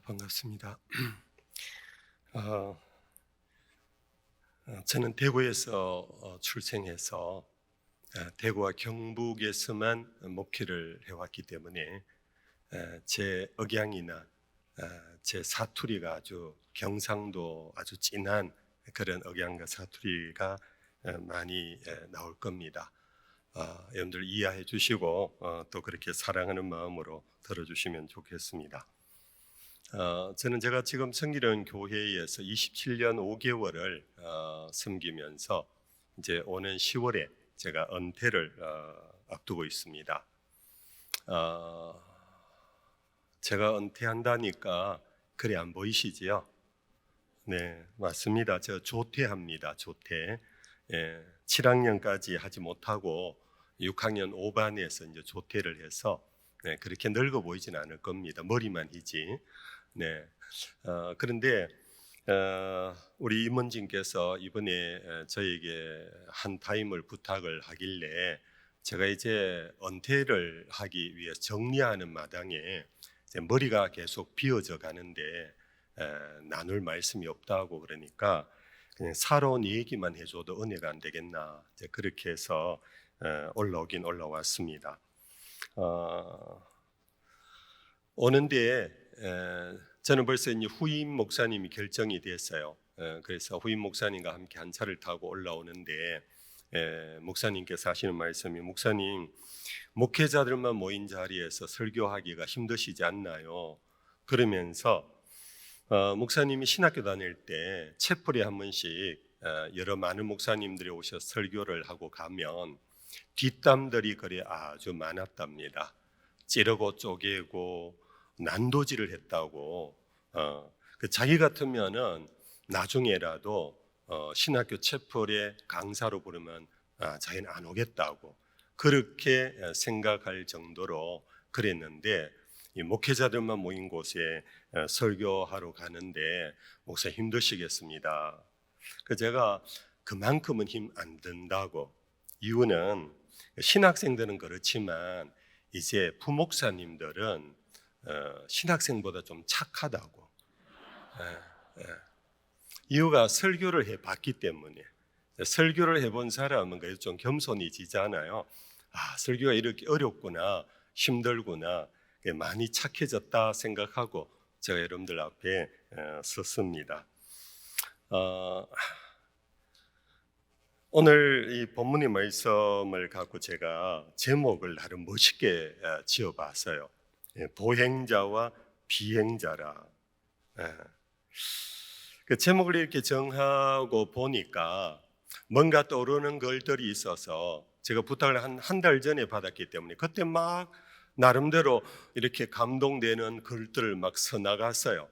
반갑습니다. 저는 대구에서 출생해서 대구와 경북에서만 목회를 해왔기 때문에 제 억양이나 제 사투리가 아주 경상도 아주 진한 그런 억양과 사투리가 많이 나올 겁니다. 여러분들 이해해 주시고 또 그렇게 사랑하는 마음으로 들어주시면 좋겠습니다. 저는 제가 지금 섬기는 교회에서 27년 5개월을 섬기면서 이제 오는 10월에 제가 은퇴를 앞두고 있습니다. 제가 은퇴한다니까 그래 안 보이시지요? 네, 맞습니다. 저 조퇴합니다. 조퇴. 7학년까지 하지 못하고 6학년 5반에서 이제 조퇴를 해서 그렇게 늙어 보이진 않을 겁니다. 머리만 이지. 네. 그런데 우리 임원진께서 이번에 저에게 한 타임을 부탁을 하길래 제가 이제 은퇴를 하기 위해 정리하는 마당에 이제 머리가 계속 비어져 가는데 나눌 말씀이 없다고 그러니까 그냥 살아온 얘기만 해줘도 은혜가 안 되겠나 이제 그렇게 해서 올라오긴 올라왔습니다. 오는데 저는 벌써 이제 후임 목사님이 결정이 됐어요. 그래서 후임 목사님과 함께 한 차를 타고 올라오는데 목사님께서 하시는 말씀이 목사님 목회자들만 모인 자리에서 설교하기가 힘드시지 않나요? 그러면서 목사님이 신학교 다닐 때 채플에 한 번씩 여러 많은 목사님들이 오셔서 설교를 하고 가면 뒷담들이 그래 아주 많았답니다. 찌르고 쪼개고 난도질을 했다고. 그 자기 같으면은 나중에라도 신학교 채플에 강사로 부르면 자기는 안 오겠다고 그렇게 생각할 정도로 그랬는데 이 목회자들만 모인 곳에 설교하러 가는데 목사 힘드시겠습니다. 그 제가 그만큼은 힘 안 든다고. 이유는 신학생들은 그렇지만 이제 부목사님들은 신학생보다 좀 착하다고. 이유가 설교를 해봤기 때문에. 설교를 해본 사람은 그래도 좀 겸손히 지잖아요. 설교가 이렇게 어렵구나, 힘들구나, 많이 착해졌다 생각하고 제가 여러분들 앞에 섰습니다. 오늘 이 본문의 말씀을 갖고 제가 제목을 나름 멋있게 지어봤어요. 보행자와 비행자라. 그 제목을 이렇게 정하고 보니까 뭔가 떠오르는 것들이 있어서 제가 부탁을 한 달 전에 받았기 때문에 그때 막 나름대로 이렇게 감동되는 글들을 막 써나갔어요.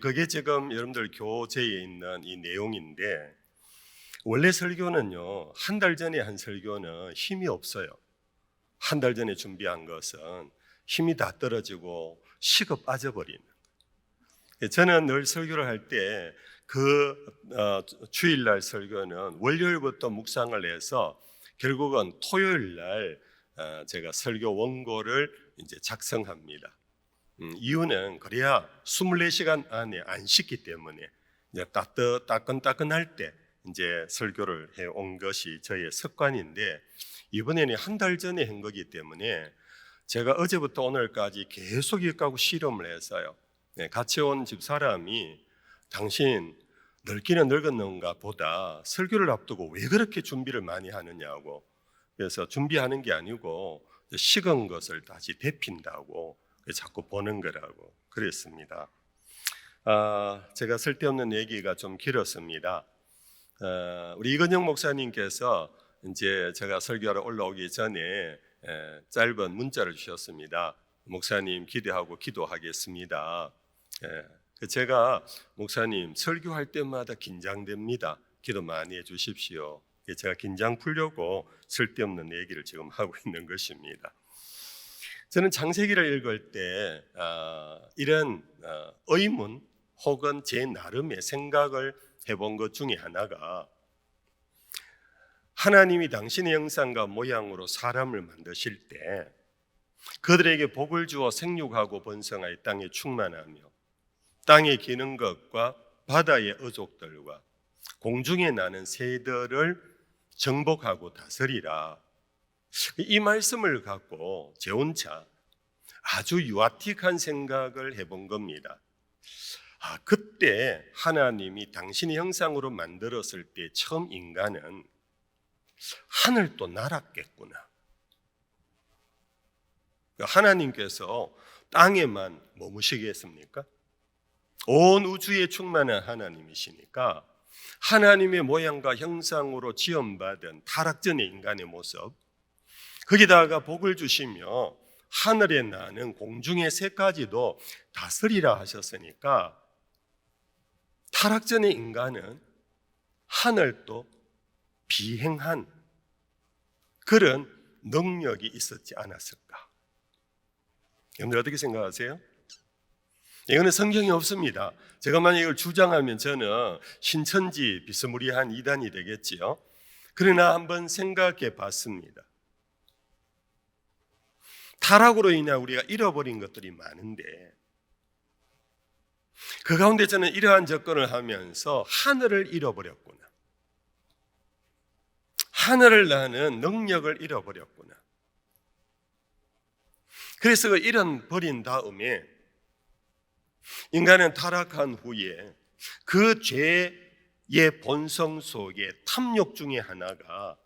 그게 지금 여러분들 교재에 있는 이 내용인데 원래 설교는요 한 달 전에 한 설교는 힘이 없어요. 한 달 전에 준비한 것은 힘이 다 떨어지고 식어 빠져버리는. 저는 늘 설교를 할 때 그 주일날 설교는 월요일부터 묵상을 해서 결국은 토요일날 제가 설교 원고를 이제 작성합니다. 이유는 그래야 24시간 안에 안 식기 때문에 이제 따끈따끈할 때 이제 설교를 해온 것이 저의 습관인데 이번에는 한 달 전에 한 거기 때문에 제가 어제부터 오늘까지 계속 이것하고 실험을 했어요. 같이 온 집사람이 당신 늙기는 늙었는가 보다 설교를 앞두고 왜 그렇게 준비를 많이 하느냐고. 그래서 준비하는 게 아니고 식은 것을 다시 데핀다고 자꾸 보는 거라고 그랬습니다. 제가 쓸데없는 얘기가 좀 길었습니다. 우리 이건영 목사님께서 이제 제가 설교하러 올라오기 전에 짧은 문자를 주셨습니다. 목사님 기대하고 기도하겠습니다. 제가 목사님 설교할 때마다 긴장됩니다. 기도 많이 해주십시오. 제가 긴장 풀려고 쓸데없는 얘기를 지금 하고 있는 것입니다. 저는 창세기를 읽을 때 이런 의문 혹은 제 나름의 생각을 해본 것 중에 하나가 하나님이 당신의 형상과 모양으로 사람을 만드실 때 그들에게 복을 주어 생육하고 번성하여 땅에 충만하며 땅에 기는 것과 바다의 어족들과 공중에 나는 새들을 정복하고 다스리라. 이 말씀을 갖고 제 혼자 아주 유아틱한 생각을 해본 겁니다. 그때 하나님이 당신의 형상으로 만들었을 때 처음 인간은 하늘도 날았겠구나. 하나님께서 땅에만 머무시겠습니까? 온 우주에 충만한 하나님이시니까 하나님의 모양과 형상으로 지음받은 타락전의 인간의 모습, 거기다가 복을 주시며 하늘에 나는 공중의 새까지도 다스리라 하셨으니까 타락전의 인간은 하늘도 비행한 그런 능력이 있었지 않았을까? 여러분들 어떻게 생각하세요? 이거는 성경이 없습니다. 제가 만약 이걸 주장하면 저는 신천지 비스무리한 이단이 되겠지요. 그러나 한번 생각해 봤습니다. 타락으로 인해 우리가 잃어버린 것들이 많은데 그 가운데 저는 이러한 접근을 하면서 하늘을 잃어버렸구나. 하늘을 나는 능력을 잃어버렸구나. 그래서 그 잃어버린 다음에 인간은 타락한 후에 그 죄의 본성 속에 탐욕 중에 하나가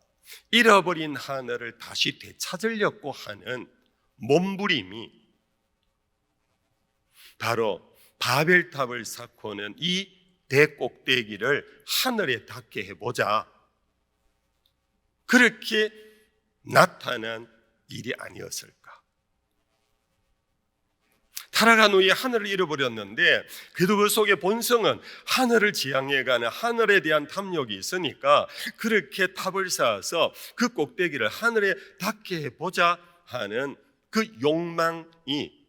잃어버린 하늘을 다시 되찾으려고 하는 몸부림이 바로 바벨탑을 쌓고는 이 대꼭대기를 하늘에 닿게 해보자. 그렇게 나타난 일이 아니었을까? 타락한 후에 하늘을 잃어버렸는데 그래도 그 속에 본성은 하늘을 지향해가는 하늘에 대한 탐욕이 있으니까 그렇게 탑을 쌓아서 그 꼭대기를 하늘에 닿게 해보자 하는 그 욕망이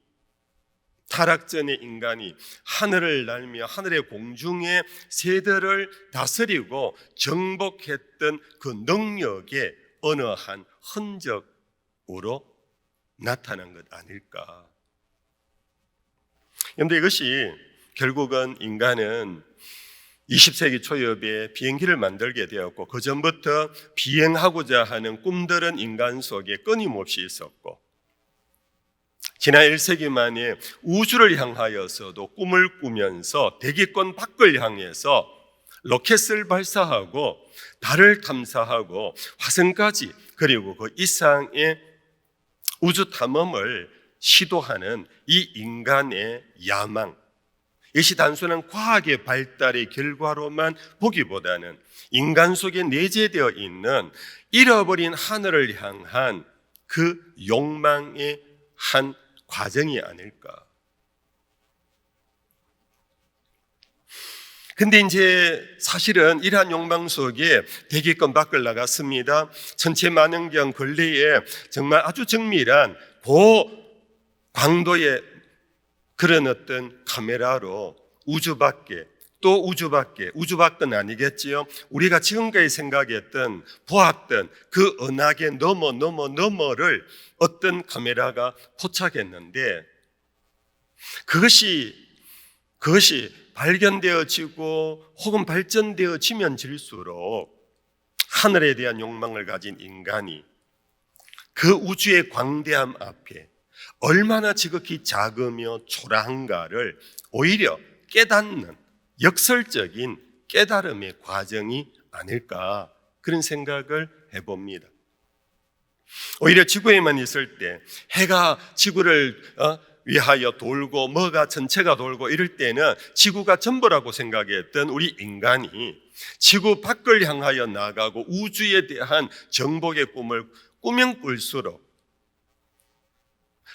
타락전의 인간이 하늘을 날며 하늘의 공중의 새들을 다스리고 정복했던 그 능력의 어느 한 흔적으로 나타난 것 아닐까? 그런데 이것이 결국은 인간은 20세기 초엽에 비행기를 만들게 되었고 그 전부터 비행하고자 하는 꿈들은 인간 속에 끊임없이 있었고 지난 1세기 만에 우주를 향하여서도 꿈을 꾸면서 대기권 밖을 향해서 로켓을 발사하고 달을 탐사하고 화성까지 그리고 그 이상의 우주 탐험을 시도하는 이 인간의 야망, 이것이 단순한 과학의 발달의 결과로만 보기보다는 인간 속에 내재되어 있는 잃어버린 하늘을 향한 그 욕망의 한 과정이 아닐까. 근데 이제 사실은 이러한 욕망 속에 대기권 밖을 나갔습니다. 천체 만원경 근래에 정말 아주 정밀한 고광도의 그런 어떤 카메라로 우주 밖에 또 우주 밖은 아니겠지요. 우리가 지금까지 생각했던 보았던 그 은하계 너머를 어떤 카메라가 포착했는데 그것이 발견되어지고 혹은 발전되어지면 질수록 하늘에 대한 욕망을 가진 인간이 그 우주의 광대함 앞에 얼마나 지극히 작으며 초라한가를 오히려 깨닫는 역설적인 깨달음의 과정이 아닐까, 그런 생각을 해봅니다. 오히려 지구에만 있을 때 해가 지구를 위하여 돌고 뭐가 전체가 돌고 이럴 때는 지구가 전부라고 생각했던 우리 인간이 지구 밖을 향하여 나가고 우주에 대한 정복의 꿈을 꾸면 꿀수록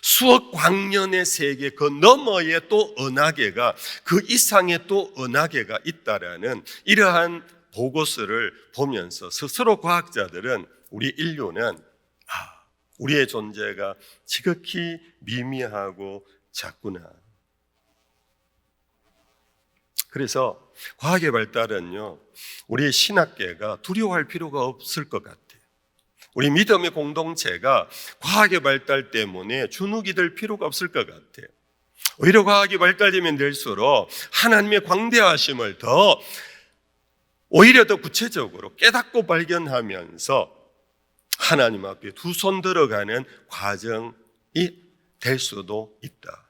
수억 광년의 세계 그 너머에 또 은하계가 그 이상의 또 은하계가 있다라는 이러한 보고서를 보면서 스스로 과학자들은 우리 인류는 우리의 존재가 지극히 미미하고 작구나. 그래서 과학의 발달은요, 우리의 신학계가 두려워할 필요가 없을 것 같아요. 우리 믿음의 공동체가 과학의 발달 때문에 주눅이 들 필요가 없을 것 같아요. 오히려 과학이 발달되면 될수록 하나님의 광대하심을 더 오히려 더 구체적으로 깨닫고 발견하면서 하나님 앞에 두 손 들어가는 과정이 될 수도 있다.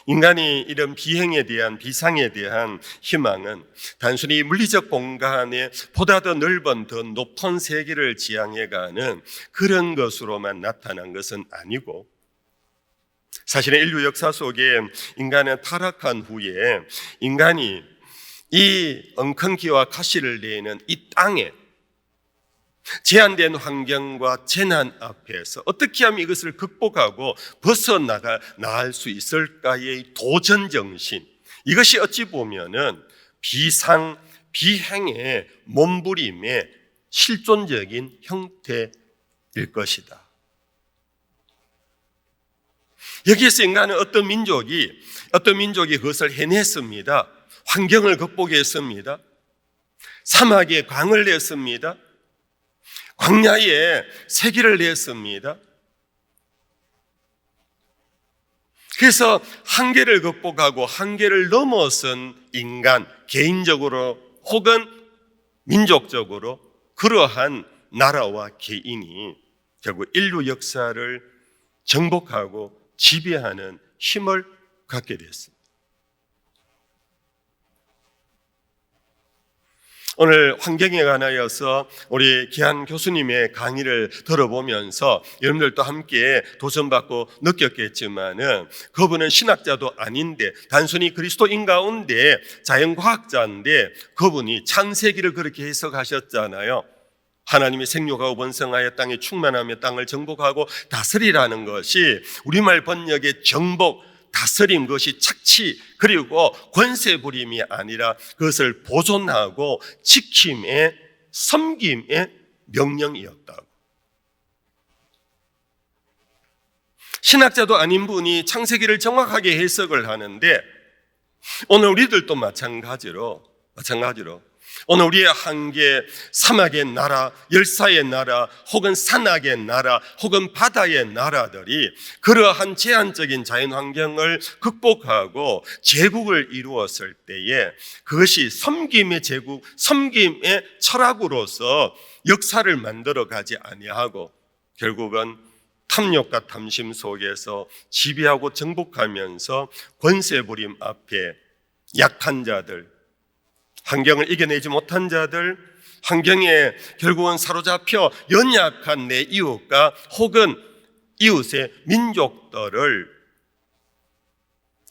인간이 이런 비행에 대한, 비상에 대한 희망은 단순히 물리적 공간에 보다 더 넓은, 더 높은 세계를 지향해가는 그런 것으로만 나타난 것은 아니고, 사실은 인류 역사 속에 인간은 타락한 후에 인간이 이 엉겅퀴와 가시를 내는 이 땅에 제한된 환경과 재난 앞에서 어떻게 하면 이것을 극복하고 벗어나갈 수 있을까의 도전정신, 이것이 어찌 보면은 비상, 비행의 몸부림의 실존적인 형태일 것이다. 여기에서 인간은 어떤 민족이 그것을 해냈습니다. 환경을 극복했습니다. 사막에 강을 냈습니다. 광야에 세기를 냈습니다. 그래서 한계를 극복하고 한계를 넘어선 인간, 개인적으로 혹은 민족적으로 그러한 나라와 개인이 결국 인류 역사를 정복하고 지배하는 힘을 갖게 됐습니다. 오늘 환경에 관하여서 우리 기한 교수님의 강의를 들어보면서 여러분들도 함께 도전받고 느꼈겠지만은 그분은 신학자도 아닌데 단순히 그리스도인 가운데 자연과학자인데 그분이 창세기를 그렇게 해석하셨잖아요. 하나님이 생육하고 번성하여 땅에 충만하며 땅을 정복하고 다스리라는 것이 우리말 번역의 정복, 다스림, 것이 착취 그리고 권세 부림이 아니라 그것을 보존하고 지킴의 섬김의 명령이었다고. 신학자도 아닌 분이 창세기를 정확하게 해석을 하는데 오늘 우리들도 마찬가지로 오늘 우리의 한계, 사막의 나라, 열사의 나라, 혹은 산악의 나라, 혹은 바다의 나라들이 그러한 제한적인 자연환경을 극복하고 제국을 이루었을 때에 그것이 섬김의 제국, 섬김의 철학으로서 역사를 만들어 가지 아니하고 결국은 탐욕과 탐심 속에서 지배하고 정복하면서 권세부림 앞에 약한 자들, 환경을 이겨내지 못한 자들, 환경에 결국은 사로잡혀 연약한 내 이웃과 혹은 이웃의 민족들을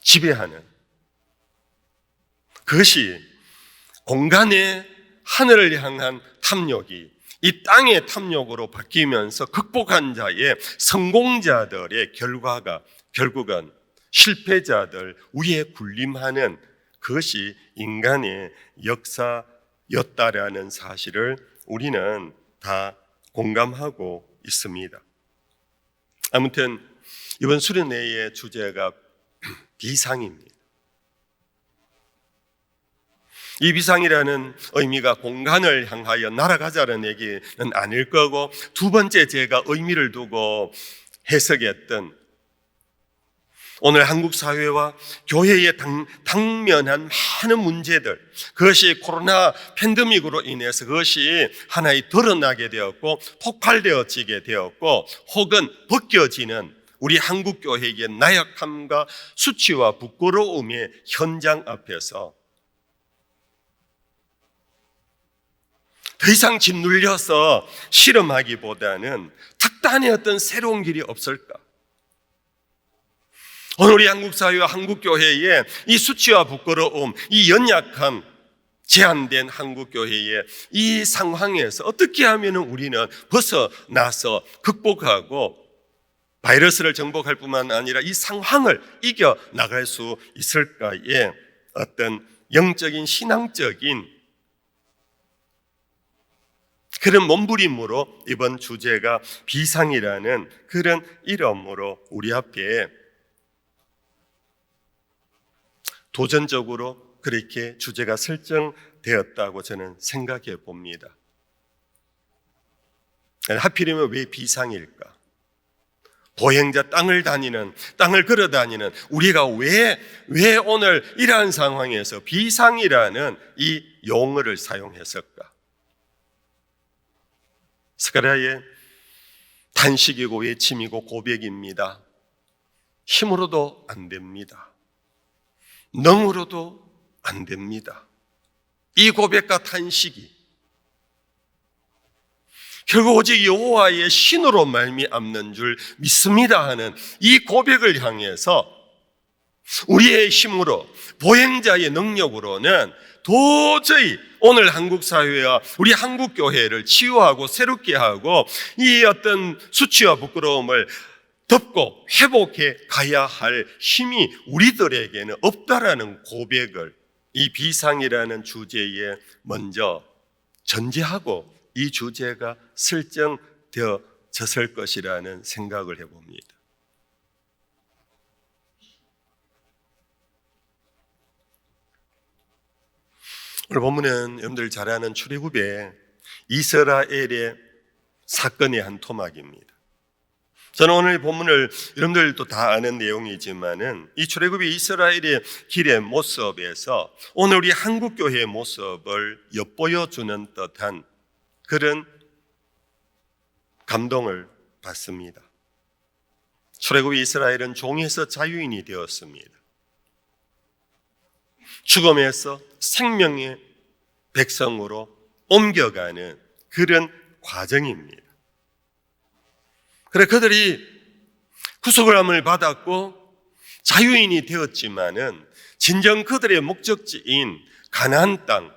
지배하는 그것이 공간의 하늘을 향한 탐욕이 이 땅의 탐욕으로 바뀌면서 극복한 자의 성공자들의 결과가 결국은 실패자들 위에 군림하는 그것이 인간의 역사였다라는 사실을 우리는 다 공감하고 있습니다. 아무튼 이번 수련회의 주제가 비상입니다. 이 비상이라는 의미가 공간을 향하여 날아가자는 얘기는 아닐 거고, 두 번째 제가 의미를 두고 해석했던 오늘 한국 사회와 교회에 당면한 많은 문제들, 그것이 코로나 팬데믹으로 인해서 그것이 하나의 드러나게 되었고 폭발되어지게 되었고 혹은 벗겨지는 우리 한국 교회의 나약함과 수치와 부끄러움의 현장 앞에서 더 이상 짓눌려서 실험하기보다는 특단의 어떤 새로운 길이 없을까? 오늘 우리 한국 사회와 한국 교회의 이 수치와 부끄러움, 이 연약함, 제한된 한국 교회의 이 상황에서 어떻게 하면 우리는 벗어나서 극복하고 바이러스를 정복할 뿐만 아니라 이 상황을 이겨 나갈 수 있을까의 어떤 영적인 신앙적인 그런 몸부림으로 이번 주제가 비상이라는 그런 이름으로 우리 앞에 도전적으로 그렇게 주제가 설정되었다고 저는 생각해 봅니다. 하필이면 왜 비상일까? 보행자, 땅을 걸어 다니는 우리가 왜 오늘 이러한 상황에서 비상이라는 이 용어를 사용했을까? 스가랴의 탄식이고 외침이고 고백입니다. 힘으로도 안 됩니다. 능으로도 안 됩니다. 이 고백과 탄식이 결국 오직 여호와의 신으로 말미암는 줄 믿습니다 하는 이 고백을 향해서 우리의 힘으로, 보행자의 능력으로는 도저히 오늘 한국 사회와 우리 한국 교회를 치유하고 새롭게 하고 이 어떤 수치와 부끄러움을 덮고 회복해 가야 할 힘이 우리들에게는 없다라는 고백을 이 비상이라는 주제에 먼저 전제하고 이 주제가 설정되어졌을 것이라는 생각을 해봅니다. 오늘 본문은 여러분들 잘 아는 출애굽의 이스라엘의 사건의 한 토막입니다. 저는 오늘 본문을 여러분들도 다 아는 내용이지만은 이 출애굽의 이스라엘의 길의 모습에서 오늘 우리 한국 교회의 모습을 엿보여주는 듯한 그런 감동을 받습니다. 출애굽의 이스라엘은 종에서 자유인이 되었습니다. 죽음에서 생명의 백성으로 옮겨가는 그런 과정입니다. 그래 그들이 구속함을 받았고 자유인이 되었지만은 진정 그들의 목적지인 가나안 땅,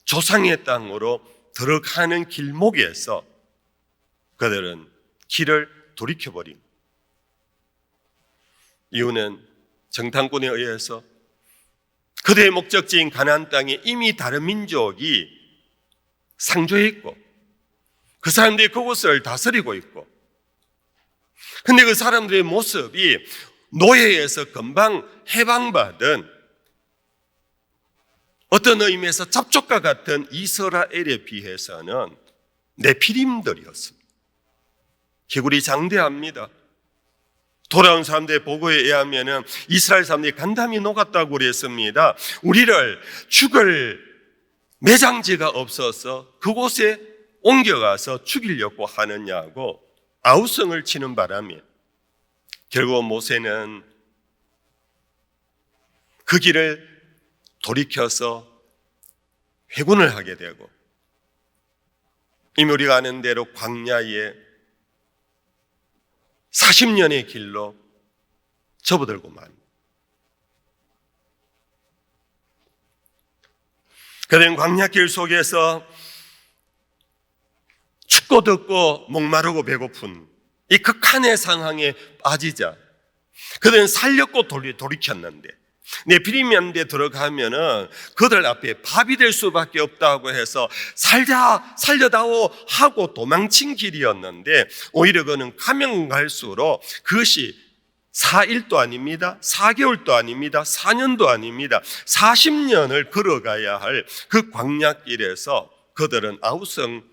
조상의 땅으로 들어가는 길목에서 그들은 길을 돌이켜버린 이유는 정탐꾼에 의해서 그들의 목적지인 가나안 땅에 이미 다른 민족이 상주해 있고 그 사람들이 그곳을 다스리고 있고 근데 그 사람들의 모습이 노예에서 금방 해방받은 어떤 의미에서 잡족과 같은 이스라엘에 비해서는 네피림들이었습니다. 기굴이 장대합니다. 돌아온 사람들의 보고에 의하면 이스라엘 사람들이 간담이 녹았다고 그랬습니다. 우리를 죽을 매장지가 없어서 그곳에 옮겨가서 죽이려고 하느냐고 아우성을 치는 바람에 결국 모세는 그 길을 돌이켜서 회군을 하게 되고 이미 우리가 아는 대로 광야에 40년의 길로 접어들고 맙니다. 그들은 광야길 속에서 춥고 덥고 목마르고 배고픈 이 극한의 상황에 빠지자 그들은 살렸고 돌이켰는데 네피림한테 들어가면은 그들 앞에 밥이 될 수밖에 없다고 해서 살려다오 하고 도망친 길이었는데 오히려 그는 가면 갈수록 그것이 4일도 아닙니다. 4개월도 아닙니다. 4년도 아닙니다. 40년을 걸어가야 할 그 광야길에서 그들은 아우성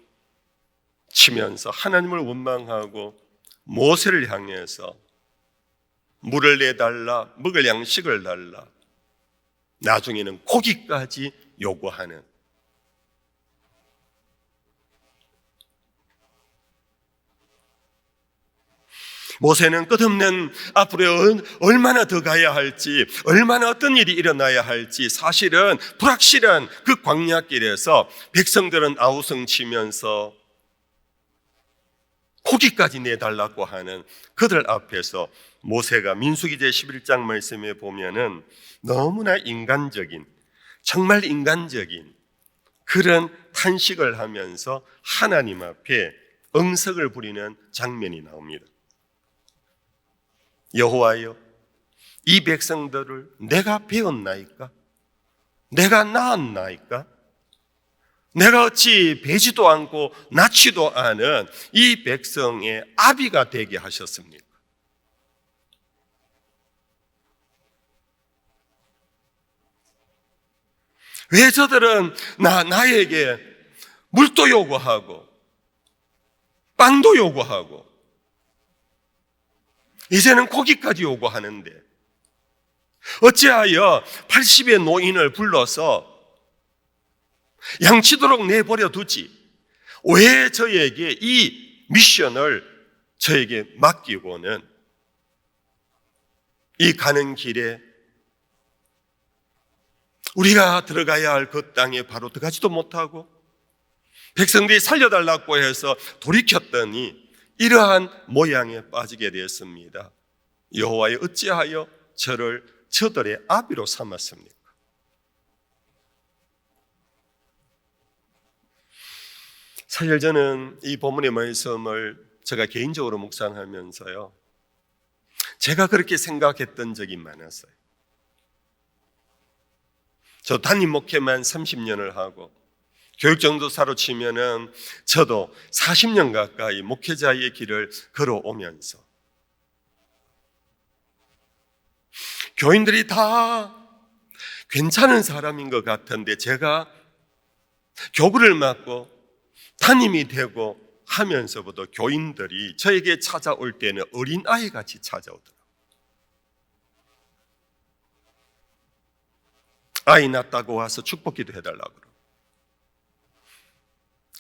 치면서 하나님을 원망하고 모세를 향해서 물을 내달라, 먹을 양식을 달라, 나중에는 고기까지 요구하는 모세는 끝없는 앞으로 얼마나 더 가야 할지, 얼마나 어떤 일이 일어나야 할지 사실은 불확실한 그 광야길에서 백성들은 아우성 치면서 고기까지 내달라고 하는 그들 앞에서 모세가 민수기 제11장 말씀에 보면은 너무나 인간적인, 정말 인간적인 그런 탄식을 하면서 하나님 앞에 응석을 부리는 장면이 나옵니다. 여호와여, 이 백성들을 내가 배웠나이까? 내가 낳았나이까? 내가 어찌 배지도 않고 낳지도 않은 이 백성의 아비가 되게 하셨습니까? 왜 저들은 나에게 물도 요구하고 빵도 요구하고 이제는 거기까지 요구하는데 어찌하여 80의 노인을 불러서 양치도록 내버려 두지 왜 저에게 이 미션을 저에게 맡기고는 이 가는 길에 우리가 들어가야 할 그 땅에 바로 들어가지도 못하고 백성들이 살려달라고 해서 돌이켰더니 이러한 모양에 빠지게 되었습니다. 여호와여 어찌하여 저를 저들의 아비로 삼았습니까? 사실 저는 이 본문의 말씀을 제가 개인적으로 묵상하면서요, 제가 그렇게 생각했던 적이 많았어요. 저 담임 목회만 30년을 하고 교육전도사로 치면은 저도 40년 가까이 목회자의 길을 걸어오면서 교인들이 다 괜찮은 사람인 것 같은데 제가 교구를 맡고 담임이 되고 하면서부터 교인들이 저에게 찾아올 때는 어린아이 같이 찾아오더라고요. 아이 낳았다고 와서 축복기도 해달라고 그러고,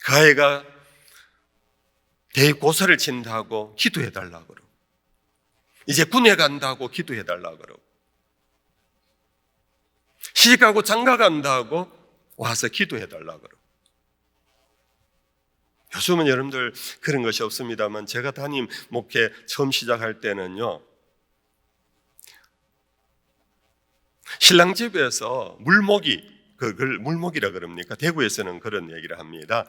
그 아이가 대고사를 친다고 기도해달라고 그러고, 이제 군에 간다고 기도해달라고 그러고, 시집가고 장가 간다고 와서 기도해달라고 그러고. 요즘은 여러분들 그런 것이 없습니다만 제가 담임 목회 처음 시작할 때는요, 신랑 집에서 물모기, 그걸 물모기라 그럽니까? 대구에서는 그런 얘기를 합니다.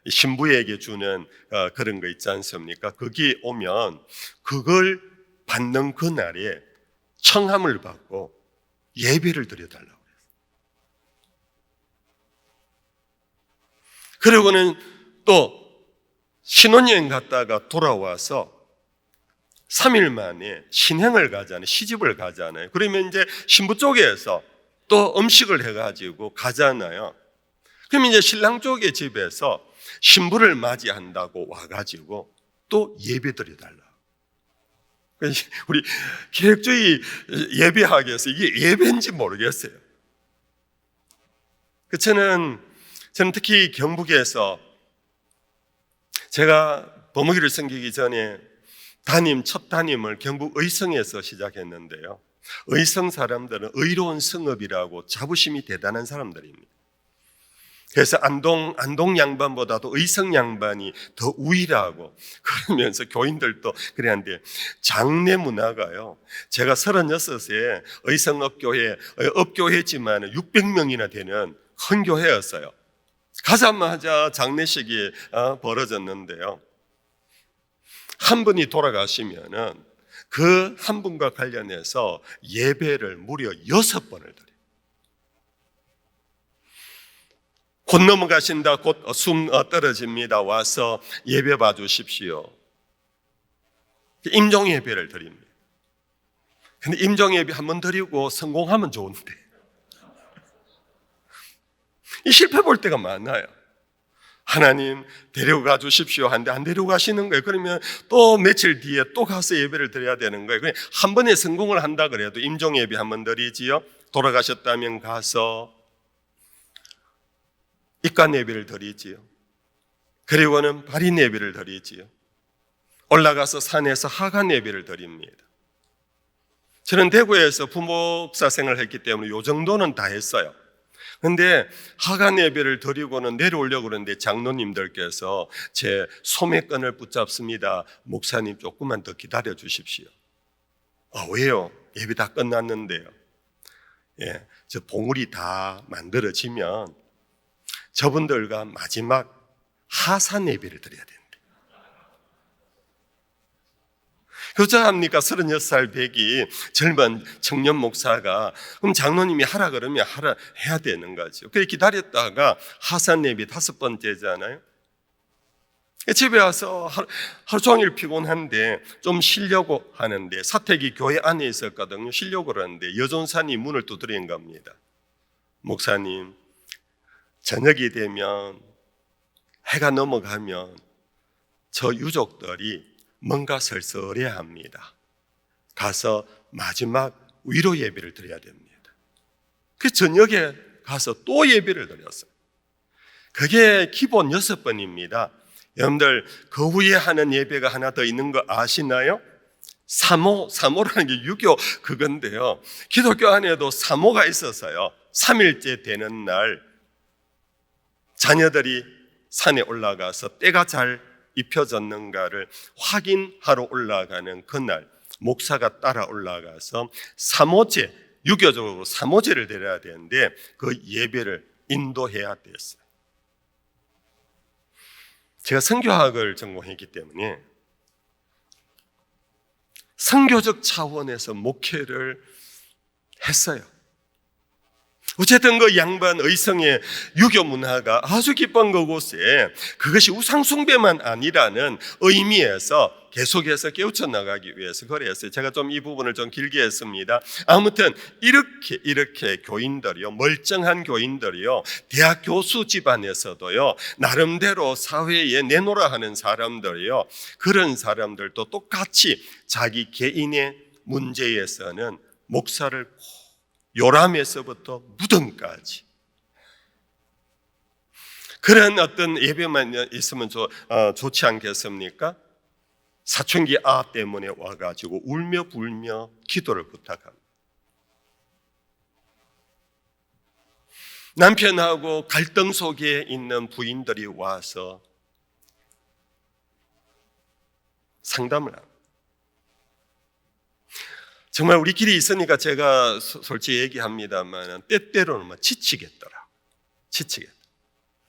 신부에게 주는 그런 거 있지 않습니까? 거기 오면 그걸 받는 그날에 청함을 받고 예배를 드려달라고 해요. 그리고는 또 신혼여행 갔다가 돌아와서 3일 만에 신행을 가잖아요. 시집을 가잖아요. 그러면 이제 신부 쪽에서 또 음식을 해가지고 가잖아요. 그럼 이제 신랑 쪽의 집에서 신부를 맞이한다고 와가지고 또 예배 드려달라. 우리 계획주의 예배학에서 이게 예배인지 모르겠어요. 저는 특히 경북에서 제가 버무기를 섬기기 전에 첫 담임을 경북 의성에서 시작했는데요. 의성 사람들은 의로운 성읍이라고 자부심이 대단한 사람들입니다. 그래서 안동 양반보다도 의성 양반이 더 우위라고 그러면서 교인들도 그래 하는데, 장례 문화가요, 제가 36에 의성 업교회지만 600명이나 되는 큰 교회였어요. 가자마자 장례식이 벌어졌는데요, 한 분이 돌아가시면은 그 한 분과 관련해서 예배를 무려 6번을 드려요. 곧 넘어가신다, 곧 숨 떨어집니다, 와서 예배 봐주십시오. 임종 예배를 드립니다. 근데 임종 예배 한번 드리고 성공하면 좋은데 이 실패 볼 때가 많아요. 하나님 데려가 주십시오 하는데 안 데려가시는 거예요. 그러면 또 며칠 뒤에 또 가서 예배를 드려야 되는 거예요. 그냥 한 번에 성공을 한다 그래도 임종 예배 한 번 드리지요. 돌아가셨다면 가서 입관 예배를 드리지요. 그리고는 발인 예배를 드리지요. 올라가서 산에서 하간 예배를 드립니다. 저는 대구에서 부목사 생활을 했기 때문에 요 정도는 다 했어요. 근데 하간 예배를 드리고는 내려오려고 그러는데 장로님들께서 제 소매끈을 붙잡습니다. 목사님 조금만 더 기다려 주십시오. 왜요? 예배 다 끝났는데요. 저 봉우리 다 만들어지면 저분들과 마지막 하산 예배를 드려야 된대. 그렇잖습니까? 36살 백이 젊은 청년 목사가 그럼 장로님이 하라 그러면 하라 해야 되는 거죠. 그래 기다렸다가 하산 예배 5번째잖아요. 집에 와서 하루 종일 피곤한데 좀 쉬려고 하는데, 사택이 교회 안에 있었거든요. 쉬려고 그러는데 여전산이 문을 두드린 겁니다. 목사님, 저녁이 되면 해가 넘어가면 저 유족들이 뭔가 쓸쓸해 합니다. 가서 마지막 위로 예배를 드려야 됩니다. 그 저녁에 가서 또 예배를 드렸어요. 그게 기본 6번입니다. 여러분들 그 후에 하는 예배가 하나 더 있는 거 아시나요? 사모라는 게 유교 그건데요. 기독교 안에도 사모가 있어서요. 3일째 되는 날 자녀들이 산에 올라가서 때가 잘 입혀졌는가를 확인하러 올라가는 그날 목사가 따라 올라가서 사모제, 유교적으로 사모제를 드려야 되는데 그 예배를 인도해야 됐어요. 제가 선교학을 전공했기 때문에 선교적 차원에서 목회를 했어요. 어쨌든 그 양반 의성의 유교 문화가 아주 기쁜 그곳에 그것이 우상숭배만 아니라는 의미에서 계속해서 깨우쳐 나가기 위해서 그랬어요. 제가 좀 이 부분을 좀 길게 했습니다. 아무튼 이렇게 교인들이요, 멀쩡한 교인들이요, 대학 교수 집안에서도요, 나름대로 사회에 내놓으라 하는 사람들이요, 그런 사람들도 똑같이 자기 개인의 문제에서는 목사를 요람에서부터 무덤까지 그런 어떤 예배만 있으면 좋지 않겠습니까? 사춘기 때문에 와가지고 울며 불며 기도를 부탁합니다. 남편하고 갈등 속에 있는 부인들이 와서 상담을 합니다. 정말 우리끼리 있으니까 제가 솔직히 얘기합니다만 때때로는 지치겠더라.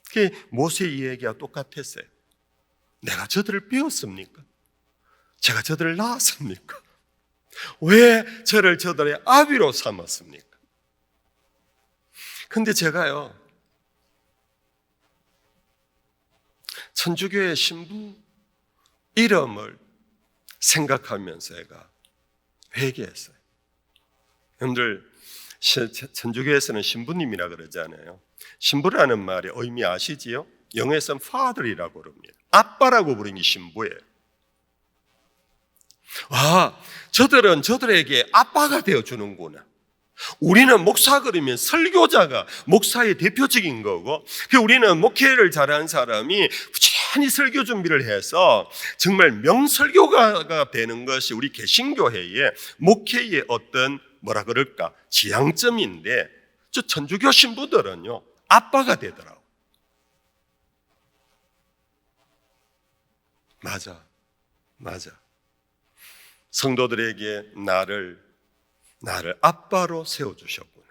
그게 모세 이야기와 똑같았어요. 내가 저들을 배웠습니까? 제가 저들을 낳았습니까? 왜 저들의 아비로 삼았습니까? 근데 제가요, 천주교의 신부 이름을 생각하면서 제가 회개했어요. 여러분들 천주교에서는 신부님이라 그러잖아요. 신부라는 말의 의미 아시지요? 영어에서는 father이라고 그럽니다. 아빠라고 부르는 신부예요. 저들은 저들에게 아빠가 되어주는구나. 우리는 목사 그러면 설교자가 목사의 대표적인 거고, 우리는 목회를 잘하는 사람이 부지런히 설교 준비를 해서 정말 명설교가가 되는 것이 우리 개신교회의 목회의 어떤 뭐라 그럴까 지향점인데, 저 천주교 신부들은요 아빠가 되더라고. 맞아. 성도들에게 나를 아빠로 세워주셨구나.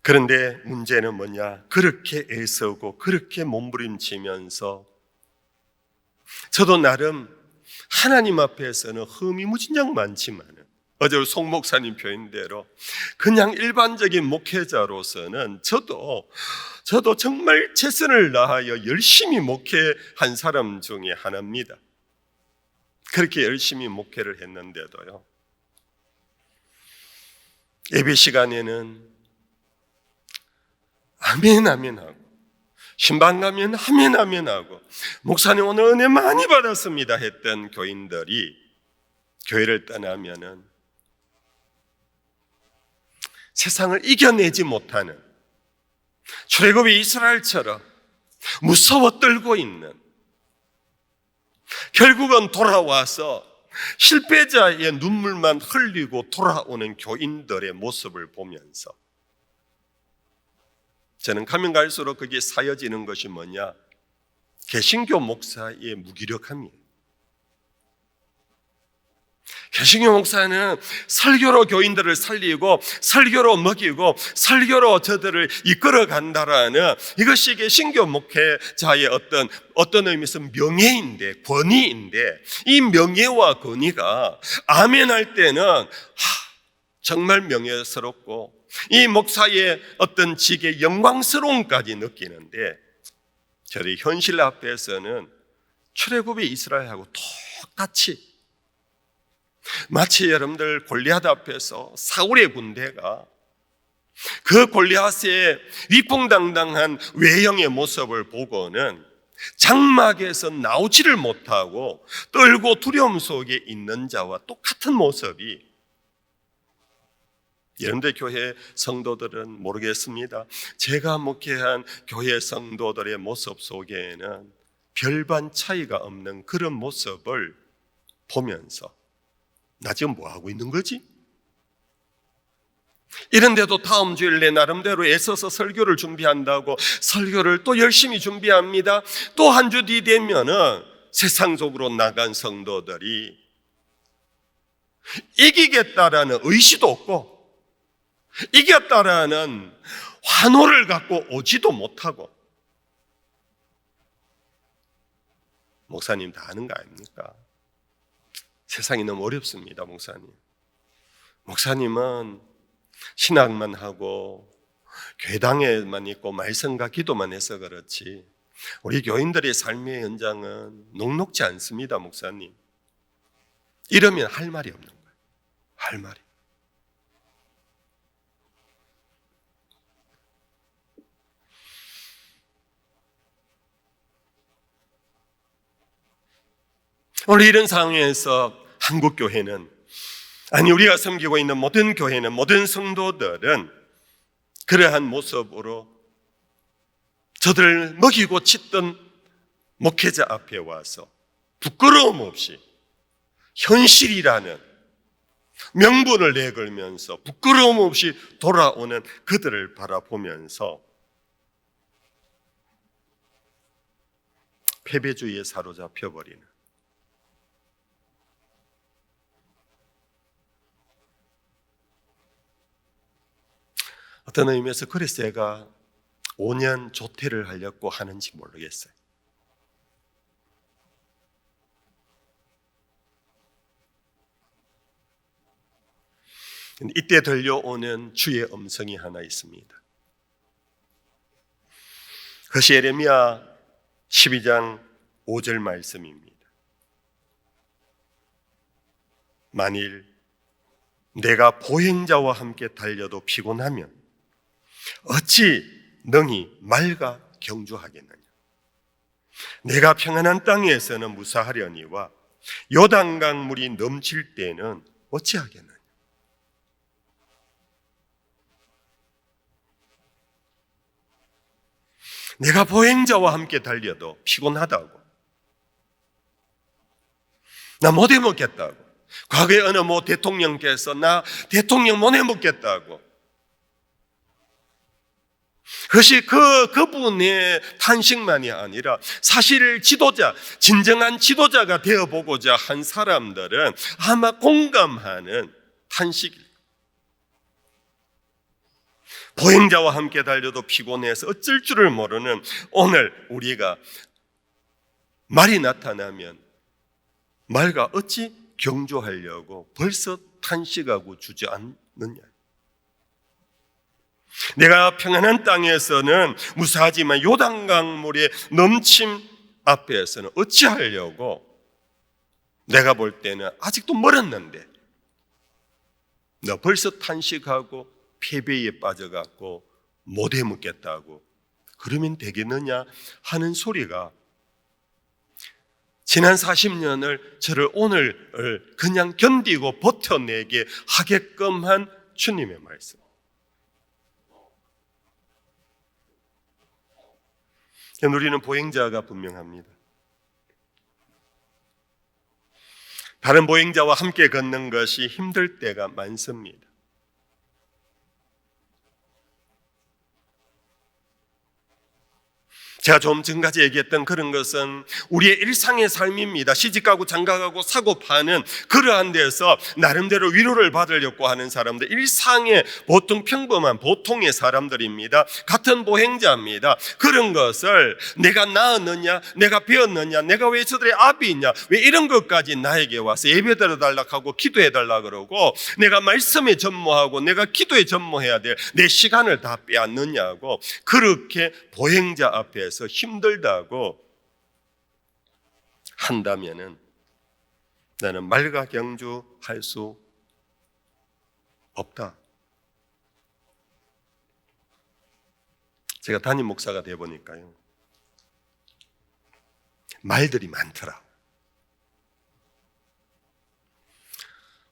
그런데 문제는 뭐냐? 그렇게 애쓰고 그렇게 몸부림치면서 저도 나름 하나님 앞에서는 흠이 무진장 많지만, 어제 송 목사님 표현대로 그냥 일반적인 목회자로서는 저도 정말 최선을 다하여 열심히 목회한 사람 중에 하나입니다. 그렇게 열심히 목회를 했는데도요, 예배 시간에는 아멘 하고, 신방 가면 아멘 하고, 목사님 오늘 은혜 많이 받았습니다 했던 교인들이 교회를 떠나면은 세상을 이겨내지 못하는, 출애굽의 이스라엘처럼 무서워 떨고 있는, 결국은 돌아와서 실패자의 눈물만 흘리고 돌아오는 교인들의 모습을 보면서 저는 가면 갈수록 그게 사여지는 것이 뭐냐? 개신교 목사의 무기력함이에요. 개신교 목사는 설교로 교인들을 살리고, 설교로 먹이고, 설교로 저들을 이끌어 간다라는, 이것이 개신교 목회자의 어떤 의미에서 명예인데, 권위인데, 이 명예와 권위가 아멘 할 때는 정말 명예스럽고 이 목사의 어떤 직의 영광스러움까지 느끼는데, 저희 현실 앞에서는 출애굽의 이스라엘하고 똑같이, 마치 여러분들 골리앗 앞에서 사울의 군대가 그 골리앗의 위풍당당한 외형의 모습을 보고는 장막에서 나오지를 못하고 떨고 두려움 속에 있는 자와 똑같은 모습이, 여러분들 교회 성도들은 모르겠습니다. 제가 목회한 교회 성도들의 모습 속에는 별반 차이가 없는 그런 모습을 보면서 나 지금 뭐 하고 있는 거지? 이런데도 다음 주일 내 나름대로 애써서 설교를 준비한다고 설교를 또 열심히 준비합니다. 또 한 주 뒤 되면은 세상 속으로 나간 성도들이 이기겠다라는 의지도 없고 이겼다라는 환호를 갖고 오지도 못하고, 목사님 다 아는 거 아닙니까? 세상이 너무 어렵습니다. 목사님은 신학만 하고 교회당에만 있고 말씀과 기도만 해서 그렇지 우리 교인들의 삶의 현장은 녹록지 않습니다. 목사님, 이러면 할 말이 없는 거예요. 할 말이. 오늘 이런 상황에서 한국교회는, 아니 우리가 섬기고 있는 모든 교회는, 모든 성도들은 그러한 모습으로 저들을 먹이고 찢던 목회자 앞에 와서 부끄러움 없이 현실이라는 명분을 내걸면서 부끄러움 없이 돌아오는 그들을 바라보면서 패배주의에 사로잡혀 버리는, 어떤 의미에서 그래서 제가 5년 조퇴를 하려고 하는지 모르겠어요. 이때 들려오는 주의 음성이 하나 있습니다. 그것이 예레미야 12장 5절 말씀입니다. 만일 내가 보행자와 함께 달려도 피곤하면 어찌 능히 맑아 경주하겠느냐. 내가 평안한 땅에서는 무사하려니와 요단강 물이 넘칠 때는 어찌하겠느냐. 내가 보행자와 함께 달려도 피곤하다고, 나 못 해먹겠다고, 과거에 어느 모 대통령께서 나 대통령 못 해먹겠다고, 그것이 그분의 탄식만이 아니라 사실 지도자, 진정한 지도자가 되어보고자 한 사람들은 아마 공감하는 탄식일. 보행자와 함께 달려도 피곤해서 어쩔 줄을 모르는 오늘 우리가 말이 나타나면 말과 어찌 경주하려고 벌써 탄식하고 주저앉느냐. 내가 평안한 땅에서는 무사하지만 요단강 물의 넘침 앞에서는 어찌하려고, 내가 볼 때는 아직도 멀었는데 너 벌써 탄식하고 패배에 빠져갖고 못 해먹겠다고 그러면 되겠느냐 하는 소리가 지난 40년을 저를 오늘을 그냥 견디고 버텨내게 하게끔 한 주님의 말씀. 우리는 보행자가 분명합니다. 다른 보행자와 함께 걷는 것이 힘들 때가 많습니다. 제가 좀 전까지 얘기했던 그런 것은 우리의 일상의 삶입니다. 시집가고 장가가고 사고 파는 그러한 데서 나름대로 위로를 받으려고 하는 사람들, 일상의 보통 평범한 보통의 사람들입니다. 같은 보행자입니다. 그런 것을 내가 낳았느냐, 내가 배웠느냐, 내가 왜 저들의 압이 있냐, 왜 이런 것까지 나에게 와서 예배드려 달라고 하고 기도해 달라고 그러고 내가 말씀에 전무하고 내가 기도에 전무해야 될 내 시간을 다 빼앗느냐고, 그렇게 보행자 앞에서 힘들다고 한다면은 나는 말과 경주할 수 없다. 제가 담임 목사가 돼 보니까요, 말들이 많더라.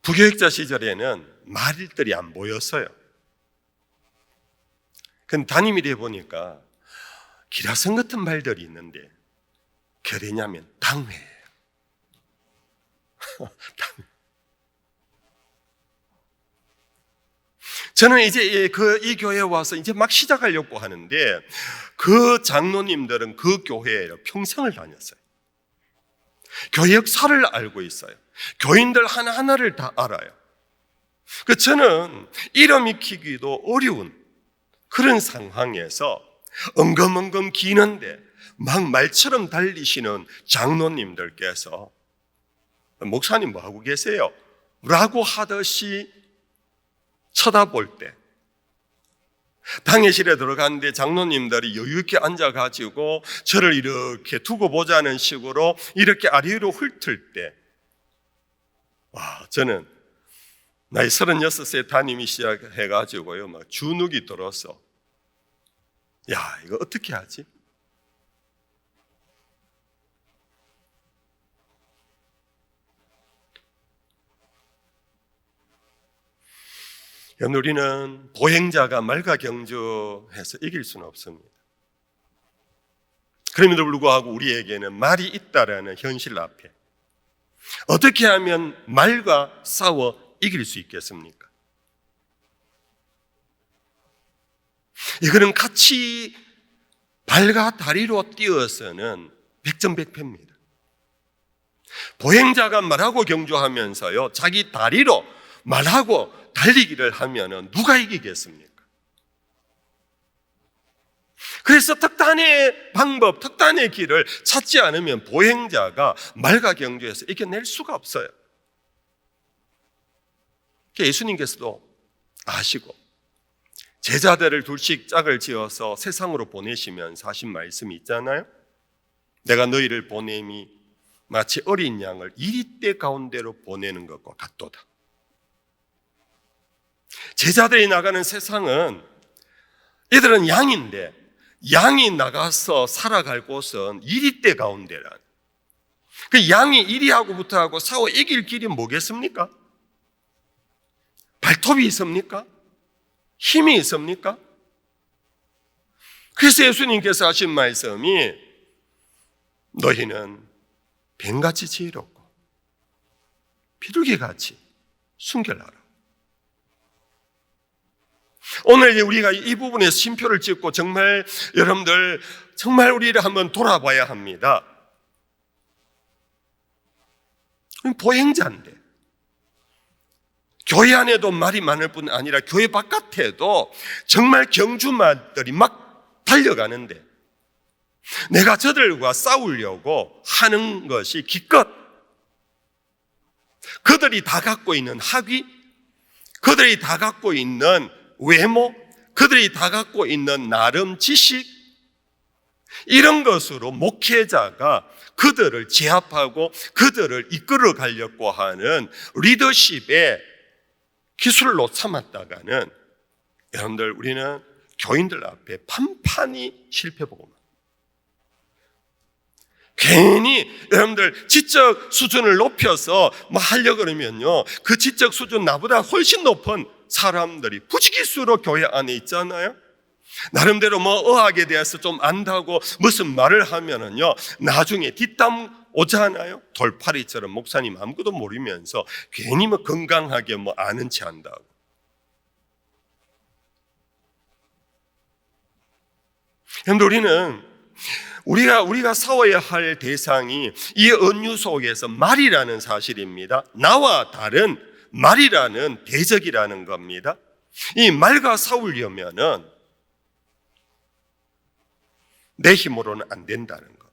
부교육자 시절에는 말들이 안 보였어요. 근데 담임이 돼 보니까 기라성 같은 말들이 있는데 그게 뭐냐면 당회예요. 당회. 저는 이제 이 교회에 와서 이제 막 시작하려고 하는데 그 장로님들은 그 교회에 평생을 다녔어요. 교회 역사를 알고 있어요. 교인들 하나하나를 다 알아요. 저는 이름 익히기도 어려운 그런 상황에서 엉금엉금 기는데 막 말처럼 달리시는 장로님들께서 목사님 뭐 하고 계세요? 라고 하듯이 쳐다볼 때 당회실에 들어갔는데 장로님들이 여유 있게 앉아가지고 저를 이렇게 두고 보자는 식으로 이렇게 아래로 훑을 때, 와, 저는 나이 36세 담임이 시작해가지고요, 막 주눅이 들어서, 야, 이거 어떻게 하지? 우리는 보행자가 말과 경주해서 이길 수는 없습니다. 그럼에도 불구하고 우리에게는 말이 있다라는 현실 앞에 어떻게 하면 말과 싸워 이길 수 있겠습니까? 이거는 같이 발과 다리로 뛰어서는 백전백패입니다. 보행자가 말하고 경주하면서요, 자기 다리로 말하고 달리기를 하면은 누가 이기겠습니까? 그래서 특단의 방법, 특단의 길을 찾지 않으면 보행자가 말과 경주에서 이겨낼 수가 없어요. 예수님께서도 아시고 제자들을 둘씩 짝을 지어서 세상으로 보내시면서 하신 말씀이 있잖아요. 내가 너희를 보냄이 마치 어린 양을 이리떼 가운데로 보내는 것과 같도다. 제자들이 나가는 세상은, 이들은 양인데 양이 나가서 살아갈 곳은 이리떼 가운데란, 그 양이 이리하고부터 하고 싸워 이길 길이 뭐겠습니까? 발톱이 있습니까? 힘이 있습니까? 그래서 예수님께서 하신 말씀이 너희는 뱀같이 지혜롭고 비둘기같이 순결하라. 오늘 우리가 이 부분에서 쉼표를 찍고 정말 여러분들 정말 우리를 한번 돌아봐야 합니다. 보행자인데 교회 안에도 말이 많을 뿐 아니라 교회 바깥에도 정말 경주마들이 막 달려가는데 내가 저들과 싸우려고 하는 것이 기껏 그들이 다 갖고 있는 학위, 그들이 다 갖고 있는 외모, 그들이 다 갖고 있는 나름 지식, 이런 것으로 목회자가 그들을 제압하고 그들을 이끌어 가려고 하는 리더십의 기술로 삼았다가는 여러분들 우리는 교인들 앞에 판판히 실패보고만. 괜히 여러분들 지적 수준을 높여서 뭐 하려고 그러면요, 그 지적 수준 나보다 훨씬 높은 사람들이 부지기수로 교회 안에 있잖아요. 나름대로 뭐 의학에 대해서 좀 안다고 무슨 말을 하면은요, 나중에 뒷담 오잖아요. 돌팔이처럼 목사님 아무것도 모르면서 괜히 뭐 건강하게 뭐 아는 체 한다고. 그런데 우리가 싸워야 할 대상이 이 은유 속에서 말이라는 사실입니다. 나와 다른 말이라는 대적이라는 겁니다. 이 말과 싸우려면은 내 힘으로는 안 된다는 것,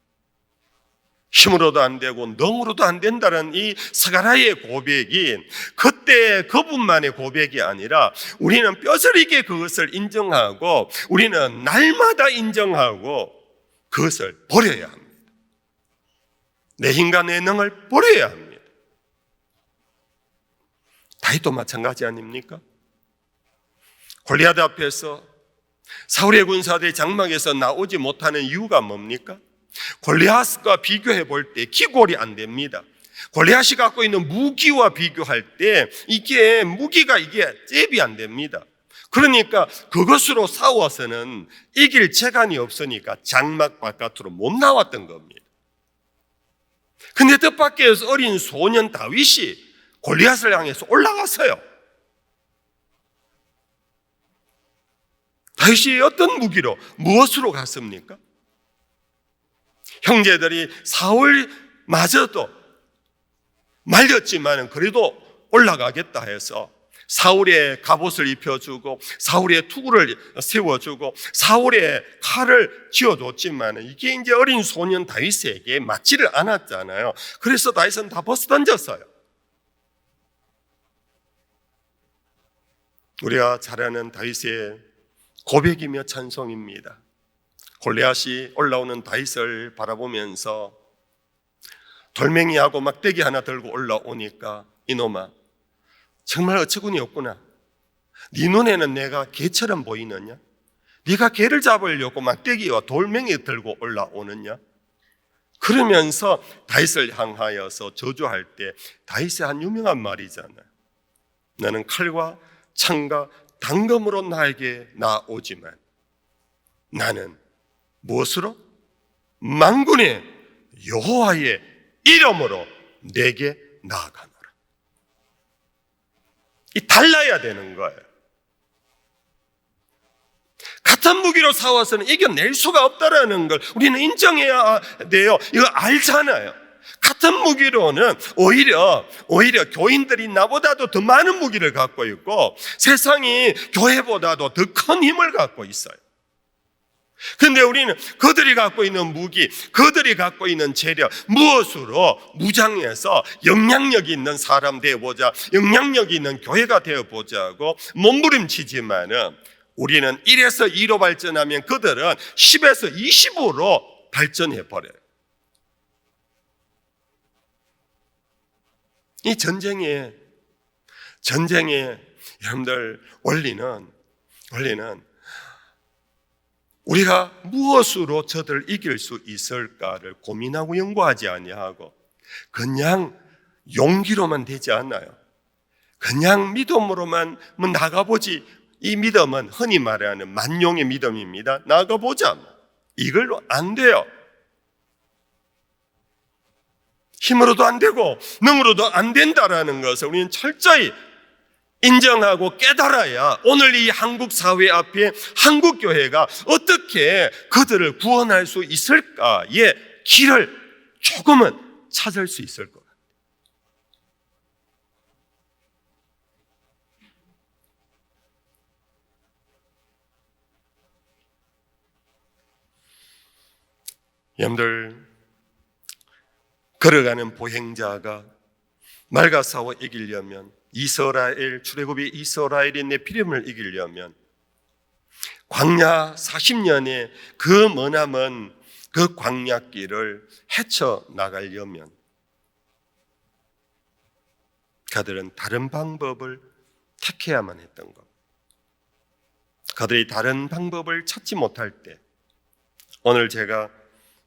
힘으로도 안 되고 능으로도 안 된다는 이 스가랴의 고백이 그때 그분만의 고백이 아니라 우리는 뼈저리게 그것을 인정하고 우리는 날마다 인정하고 그것을 버려야 합니다. 내 힘과 내 능을 버려야 합니다. 다윗도 마찬가지 아닙니까? 골리앗 앞에서 사울의 군사들이 장막에서 나오지 못하는 이유가 뭡니까? 골리앗과 비교해 볼 때 기골이 안 됩니다. 골리앗이 갖고 있는 무기와 비교할 때 무기가 잽이 안 됩니다. 그러니까 그것으로 싸워서는 이길 재간이 없으니까 장막 바깥으로 못 나왔던 겁니다. 근데 뜻밖에서 어린 소년 다윗이 골리앗을 향해서 올라갔어요. 다윗이 어떤 무기로, 무엇으로 갔습니까? 형제들이 사울마저도 말렸지만 그래도 올라가겠다 해서 사울의 갑옷을 입혀주고 사울의 투구를 세워주고 사울의 칼을 쥐어줬지만 이게 이제 어린 소년 다윗에게 맞지를 않았잖아요. 그래서 다윗은 다 벗어 던졌어요. 우리가 잘 아는 다윗의 고백이며 찬송입니다. 골리앗이 올라오는 다윗을 바라보면서 돌멩이하고 막대기 하나 들고 올라오니까 이놈아 정말 어처구니 없구나. 네 눈에는 내가 개처럼 보이느냐? 네가 개를 잡으려고 막대기와 돌멩이 들고 올라오느냐? 그러면서 다윗을 향하여서 저주할 때 다윗의 한 유명한 말이잖아요. 나는 칼과 창과 단검으로 나에게 나오지만 나는 무엇으로? 만군의 여호와의 이름으로 내게 나아가노라. 달라야 되는 거예요. 같은 무기로 싸워서는 이겨낼 수가 없다라는 걸 우리는 인정해야 돼요. 이거 알잖아요. 같은 무기로는 오히려 교인들이 나보다도 더 많은 무기를 갖고 있고 세상이 교회보다도 더 큰 힘을 갖고 있어요. 그런데 우리는 그들이 갖고 있는 무기, 그들이 갖고 있는 재력, 무엇으로 무장해서 영향력 있는 사람 되어보자, 영향력 있는 교회가 되어보자고 몸부림치지만은 우리는 1에서 2로 발전하면 그들은 10에서 20으로 발전해버려요. 이 전쟁의 여러분들 원리는 우리가 무엇으로 저들을 이길 수 있을까를 고민하고 연구하지 아니하고 그냥 용기로만 되지 않아요. 그냥 믿음으로만 나가보지. 이 믿음은 흔히 말하는 만용의 믿음입니다. 나가보자. 이걸로 안 돼요. 힘으로도 안 되고 능으로도 안 된다라는 것을 우리는 철저히 인정하고 깨달아야 오늘 이 한국 사회 앞에 한국 교회가 어떻게 그들을 구원할 수 있을까의 길을 조금은 찾을 수 있을 것 같아요. 여러분들, 걸어가는 보행자가 말과 싸워 이기려면 출애굽의 이스라엘이 네피림을 이기려면 광야 40년의 그 머나먼 그 광야길을 헤쳐나가려면 그들은 다른 방법을 택해야만 했던 것. 그들이 다른 방법을 찾지 못할 때 오늘 제가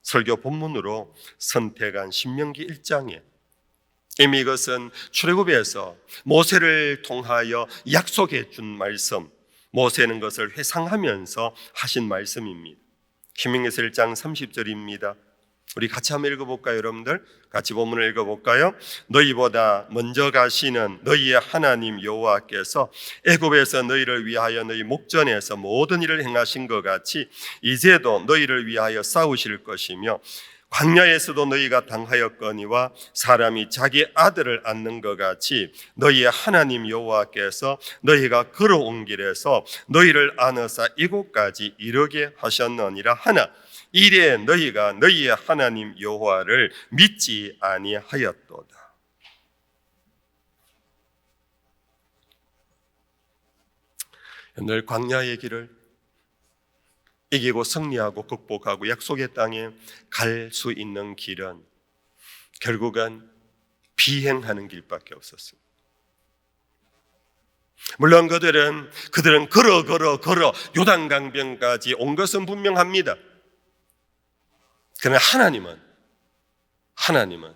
설교 본문으로 선택한 신명기 1장에 이미 이것은 출애굽에서 모세를 통하여 약속해 준 말씀, 모세는 것을 회상하면서 하신 말씀입니다. 신명기서 1장 30절입니다. 우리 같이 한번 읽어볼까요, 여러분들? 같이 본문을 읽어볼까요? 너희보다 먼저 가시는 너희의 하나님 여호와께서 애굽에서 너희를 위하여 너희 목전에서 모든 일을 행하신 것 같이 이제도 너희를 위하여 싸우실 것이며 광야에서도 너희가 당하였거니와 사람이 자기 아들을 안는 것 같이 너희의 하나님 여호와께서 너희가 걸어온 길에서 너희를 안으사 이곳까지 이르게 하셨느니라 하나 이래 너희가 너희의 하나님 여호와를 믿지 아니하였도다. 늘 광야의 길을 이기고 승리하고 극복하고 약속의 땅에 갈 수 있는 길은 결국은 비행하는 길밖에 없었습니다. 물론 그들은 걸어 요단강변까지 온 것은 분명합니다. 그러나 하나님은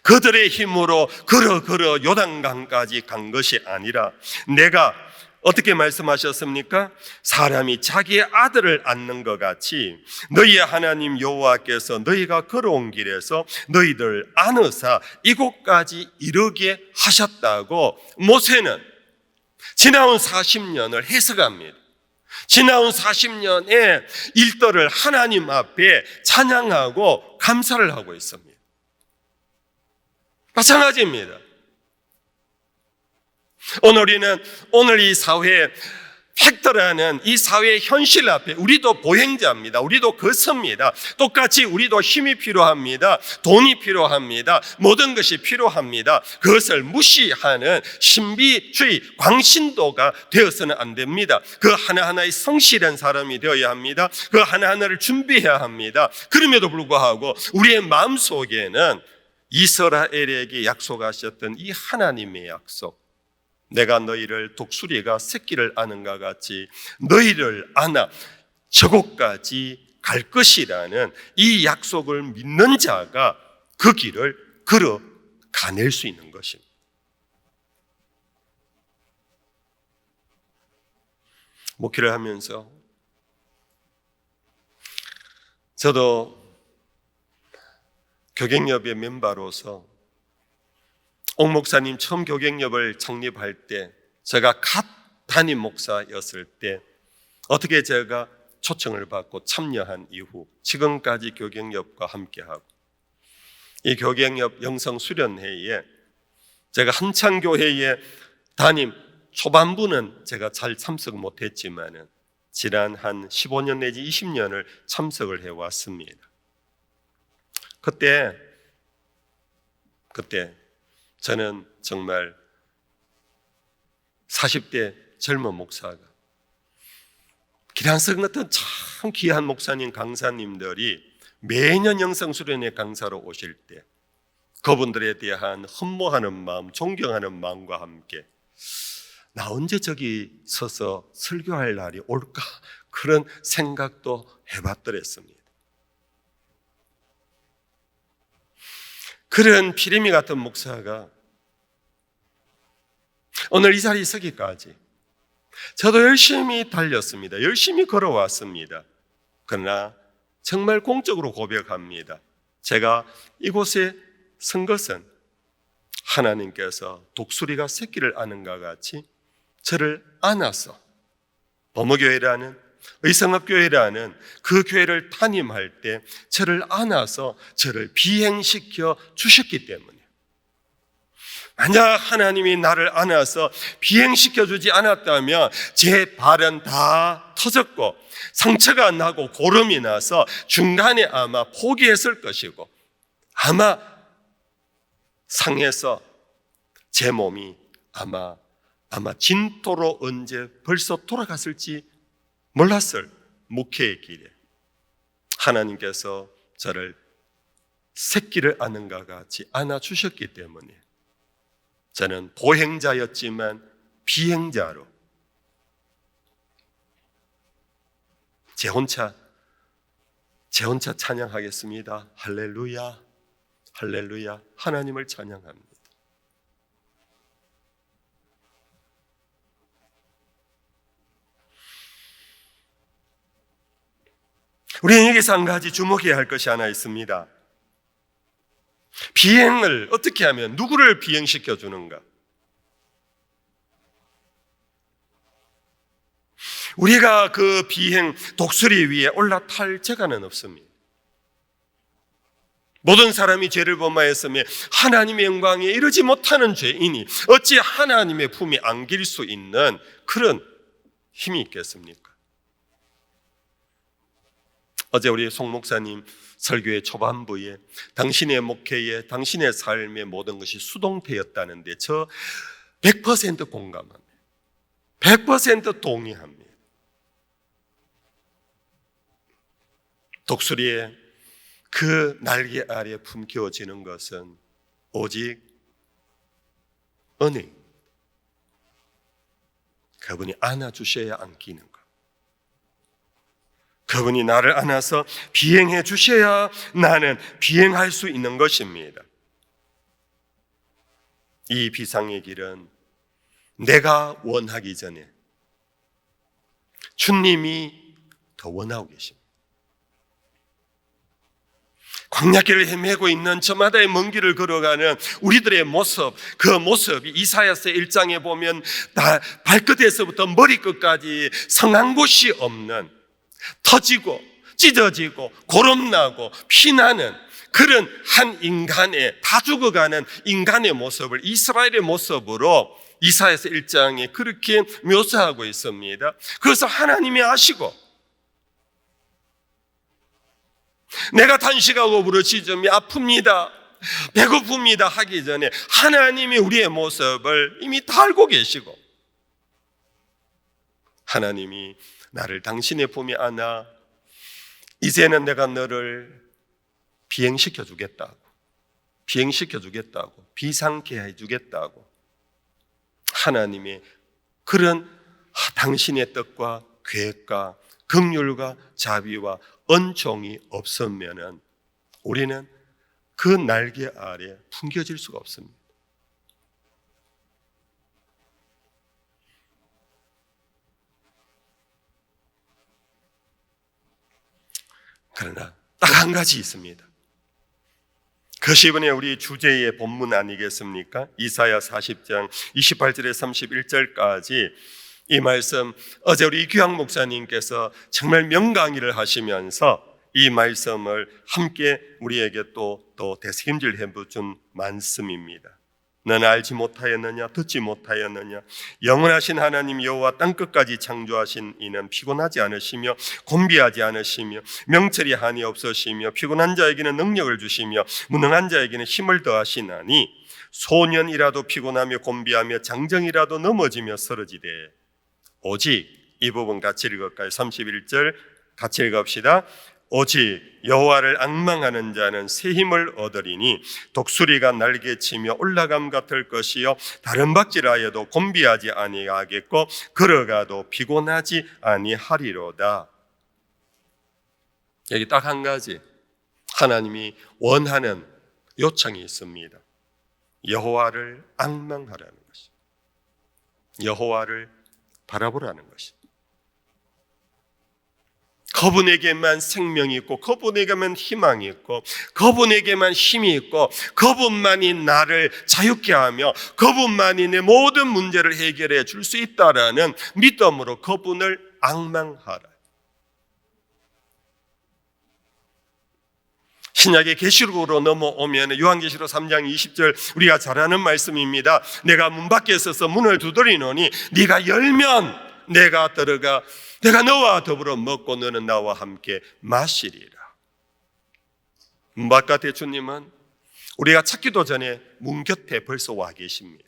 그들의 힘으로 걸어 요단강까지 간 것이 아니라, 내가 어떻게 말씀하셨습니까? 사람이 자기의 아들을 안는 것 같이 너희의 하나님 여호와께서 너희가 걸어온 길에서 너희들 안으사 이곳까지 이르게 하셨다고 모세는 지나온 40년을 해석합니다. 지나온 40년의 일들을 하나님 앞에 찬양하고 감사를 하고 있습니다. 마찬가지입니다. 오늘 이 사회에 팩트라는 이 사회의 현실 앞에 우리도 보행자입니다. 우리도 거습니다. 똑같이 우리도 힘이 필요합니다. 돈이 필요합니다. 모든 것이 필요합니다. 그것을 무시하는 신비주의, 광신도가 되어서는 안 됩니다. 그 하나하나의 성실한 사람이 되어야 합니다. 그 하나하나를 준비해야 합니다. 그럼에도 불구하고 우리의 마음속에는 이스라엘에게 약속하셨던 이 하나님의 약속, 내가 너희를 독수리가 새끼를 아는가 같이 너희를 안아 저곳까지 갈 것이라는 이 약속을 믿는 자가 그 길을 걸어가낼 수 있는 것입니다. 목회를 하면서 저도 교갱협의 멤버로서 옥 목사님 처음 교갱협을 창립할 때, 제가 갓 담임 목사였을 때 어떻게 제가 초청을 받고 참여한 이후 지금까지 교갱협과 함께하고, 이 교갱협 영성수련회에 제가 한창교회의 담임 초반부는 제가 잘 참석 못했지만은 지난 한 15년 내지 20년을 참석을 해왔습니다. 그때 저는 정말 40대 젊은 목사가, 기란성 같은 참 귀한 목사님, 강사님들이 매년 영성수련회 강사로 오실 때 그분들에 대한 흠모하는 마음, 존경하는 마음과 함께 나 언제 저기 서서 설교할 날이 올까, 그런 생각도 해봤더랬습니다. 그런 피레미 같은 목사가 오늘 이 자리에 서기까지 저도 열심히 달렸습니다. 열심히 걸어왔습니다. 그러나 정말 공적으로 고백합니다. 제가 이곳에 선 것은 하나님께서 독수리가 새끼를 아는가 같이 저를 안아서 범어교회라는, 의성업교회라는 그 교회를 담임할 때 저를 안아서 저를 비행시켜 주셨기 때문에, 만약 하나님이 나를 안아서 비행시켜 주지 않았다면 제 발은 다 터졌고 상처가 나고 고름이 나서 중간에 아마 포기했을 것이고, 아마 상해서 제 몸이 아마 진토로 언제 벌써 돌아갔을지 몰랐을 목회의 길에 하나님께서 저를 새끼를 아는가 같이 안아주셨기 때문에 저는 보행자였지만 비행자로 제 혼자 찬양하겠습니다. 할렐루야, 할렐루야. 하나님을 찬양합니다. 우리는 여기서 한 가지 주목해야 할 것이 하나 있습니다. 비행을 어떻게 하면 누구를 비행시켜 주는가? 우리가 그 비행 독수리 위에 올라탈 재간은 없습니다. 모든 사람이 죄를 범하였으며 하나님의 영광에 이르지 못하는 죄인이 어찌 하나님의 품에 안길 수 있는 그런 힘이 있겠습니까? 어제 우리 송 목사님 설교의 초반부에 당신의 목회에, 당신의 삶의 모든 것이 수동태였다는데 저 100% 공감합니다. 100% 동의합니다. 독수리의 그 날개 아래 품겨지는 것은 오직 은혜, 그분이 안아주셔야 안기는 것. 그분이 나를 안아서 비행해 주셔야 나는 비행할 수 있는 것입니다. 이 비상의 길은 내가 원하기 전에 주님이 더 원하고 계십니다. 광야길을 헤매고 있는 저마다의 먼 길을 걸어가는 우리들의 모습, 그 모습이 이사야서 1장에 보면 다 발끝에서부터 머리끝까지 성한 곳이 없는, 터지고 찢어지고 고름나고 피나는 그런 한 인간의, 다 죽어가는 인간의 모습을 이스라엘의 모습으로 이사야서 1장에 그렇게 묘사하고 있습니다. 그래서 하나님이 아시고 내가 탄식하고 부르짖음이 아픕니다, 배고픕니다 하기 전에 하나님이 우리의 모습을 이미 다 알고 계시고, 하나님이 나를 당신의 품에 안아 이제는 내가 너를 비행시켜 주겠다고, 비상케 해 주겠다고, 하나님의 그런 당신의 뜻과 계획과 긍휼과 자비와 은총이 없으면은 우리는 그 날개 아래 품겨질 수가 없습니다. 그러나 딱 한 가지 있습니다. 그것이 이번에 우리 주제의 본문 아니겠습니까? 이사야 40장 28절에 31절까지 이 말씀, 어제 우리 이규학 목사님께서 정말 명강의를 하시면서 이 말씀을 함께 우리에게 또 되새김질 해준 말씀입니다. 너는 알지 못하였느냐, 듣지 못하였느냐? 영원하신 하나님 여호와 땅끝까지 창조하신 이는 피곤하지 않으시며 곤비하지 않으시며 명철이 한이 없으시며 피곤한 자에게는 능력을 주시며 무능한 자에게는 힘을 더하시나니 소년이라도 피곤하며 곤비하며 장정이라도 넘어지며 쓰러지되, 오직, 이 부분 같이 읽을까요? 31절 같이 읽읍시다. 오직 여호와를 앙망하는 자는 새 힘을 얻으리니 독수리가 날개치며 올라감 같을 것이요 다른 박질하여도 곤비하지 아니하겠고 걸어가도 피곤하지 아니하리로다. 여기 딱 한 가지 하나님이 원하는 요청이 있습니다. 여호와를 앙망하라는 것이, 여호와를 바라보라는 것이. 그분에게만 생명이 있고 그분에게만 희망이 있고 그분에게만 힘이 있고 그분만이 나를 자유케 하며 그분만이 내 모든 문제를 해결해 줄 수 있다라는 믿음으로 그분을 앙망하라. 신약의 계시록으로 넘어오면 요한계시록 3장 20절 우리가 잘 아는 말씀입니다. 내가 문 밖에 서서 문을 두드리노니 네가 열면 내가 들어가 내가 너와 더불어 먹고 너는 나와 함께 마시리라. 문 바깥에 주님은 우리가 찾기도 전에 문 곁에 벌써 와 계십니다.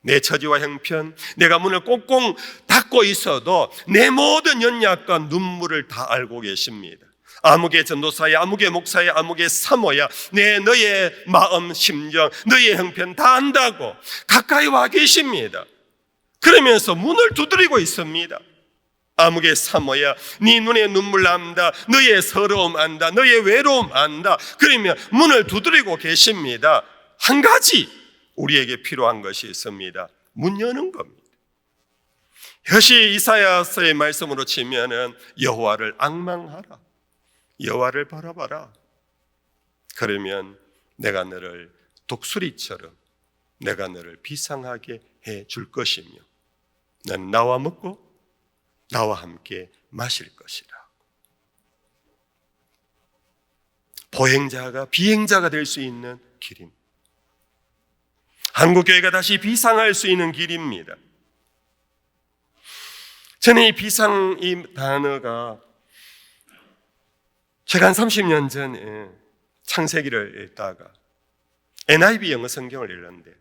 내 처지와 형편, 내가 문을 꽁꽁 닫고 있어도 내 모든 연약과 눈물을 다 알고 계십니다. 아무개 전도사야, 아무개 목사야, 아무개 사모야, 너의 마음, 심정, 너의 형편 다 안다고 가까이 와 계십니다. 그러면서 문을 두드리고 있습니다. 아무개 사모야, 네 눈에 눈물 난다, 너의 서러움 안다, 너의 외로움 안다. 그러면 문을 두드리고 계십니다. 한 가지 우리에게 필요한 것이 있습니다. 문 여는 겁니다. 이것이 이사야서의 말씀으로 치면은 여호와를 앙망하라, 여호와를 바라봐라. 그러면 내가 너를 독수리처럼 내가 너를 비상하게 해 줄 것이며 너는 나와 먹고 나와 함께 마실 것이라. 보행자가 비행자가 될 수 있는 길입니다. 한국교회가 다시 비상할 수 있는 길입니다. 저는 이 비상, 이 단어가 제가 한 30년 전에 창세기를 읽다가 NIV 영어 성경을 읽는데,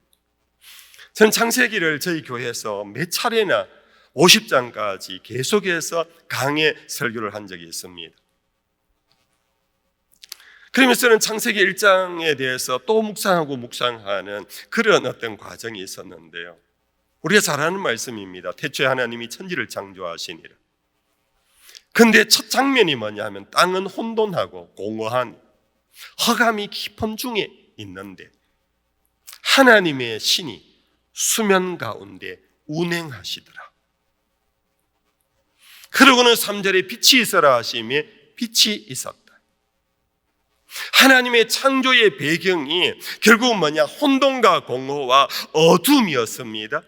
저는 창세기를 저희 교회에서 몇 차례나 50장까지 계속해서 강의 설교를 한 적이 있습니다. 그러면서 저는 창세기 1장에 대해서 또 묵상하는 그런 어떤 과정이 있었는데요. 우리가 잘 아는 말씀입니다. 태초에 하나님이 천지를 창조하시니라. 근데 첫 장면이 뭐냐 하면 땅은 혼돈하고 공허한 허감이 깊음 중에 있는데 하나님의 신이 수면 가운데 운행하시더라. 그러고는 3절에 빛이 있어라 하시며 빛이 있었다. 하나님의 창조의 배경이 결국은 뭐냐? 혼돈과 공허와 어둠이었습니다.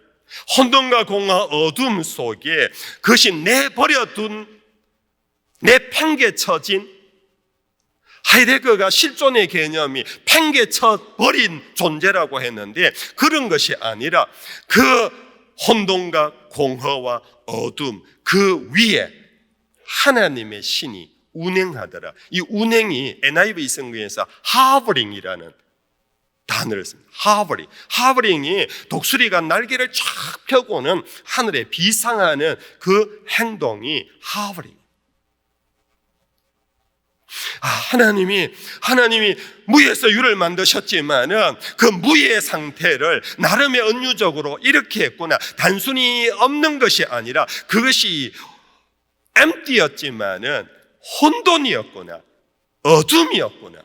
혼돈과 공허와 어둠 속에 그것이 내버려둔, 내팽개쳐진, 하이데거가 실존의 개념이 팽개쳐 버린 존재라고 했는데 그런 것이 아니라 그 혼돈과 공허와 어둠 그 위에 하나님의 신이 운행하더라. 이 운행이 NIV 성경에서 하버링이라는 단어를 씁니다. 하버링이 독수리가 날개를 쫙 펴고는 하늘에 비상하는 그 행동이 하버링. 하나님이 무에서 유를 만드셨지만은 그 무의 상태를 나름의 은유적으로 이렇게 했구나. 단순히 없는 것이 아니라 그것이 empty였지만은 혼돈이었구나. 어둠이었구나.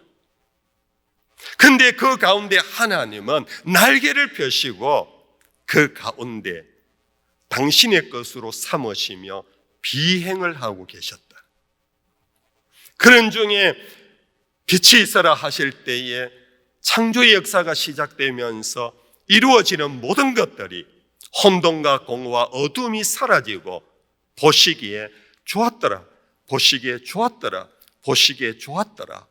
근데 그 가운데 하나님은 날개를 펴시고 그 가운데 당신의 것으로 삼으시며 비행을 하고 계셨다. 그런 중에 빛이 있어라 하실 때에 창조의 역사가 시작되면서 이루어지는 모든 것들이 혼돈과 공허와 어둠이 사라지고 보시기에 좋았더라. 보시기에 좋았더라. 보시기에 좋았더라.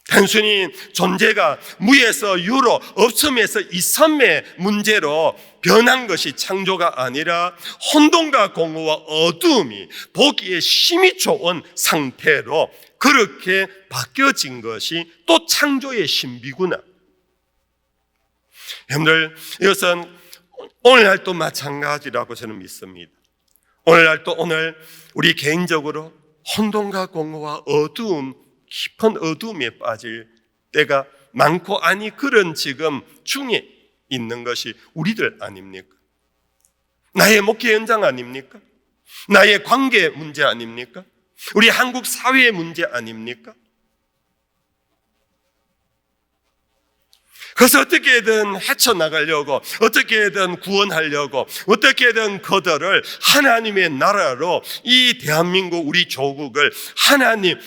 단순히 존재가 무에서 유로, 없음에서 있음의 문제로 변한 것이 창조가 아니라 혼돈과 공허와 어둠이 보기에 심히 좋은 상태로 그렇게 바뀌어진 것이 또 창조의 신비구나. 여러분들, 이것은 오늘날도 마찬가지라고 저는 믿습니다. 오늘 우리 개인적으로 혼돈과 공허와 어두움, 깊은 어둠에 빠질 때가 많고 아니 그런 지금 중에 있는 것이 우리들 아닙니까? 나의 목회 현장 아닙니까? 나의 관계 문제 아닙니까? 우리 한국 사회의 문제 아닙니까? 그래서 어떻게든 헤쳐나가려고, 어떻게든 구원하려고, 어떻게든 그들을 하나님의 나라로 이 대한민국 우리 조국을 하나님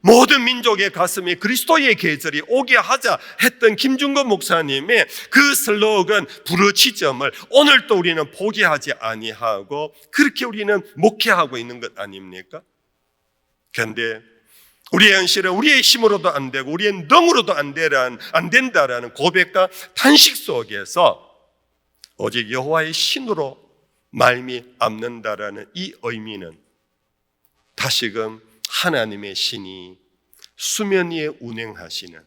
모든 민족의 가슴에 그리스도의 계절이 오게 하자 했던 김준건 목사님의 그 슬로건 부르짖음을 오늘도 우리는 포기하지 아니하고 그렇게 우리는 목회하고 있는 것 아닙니까? 그런데 우리의 현실은 우리의 힘으로도 안 되고 우리의 능으로도 안 된다라는 고백과 탄식 속에서 오직 여호와의 신으로 말미암는다라는 이 의미는 다시금 하나님의 신이 수면 위에 운행하시는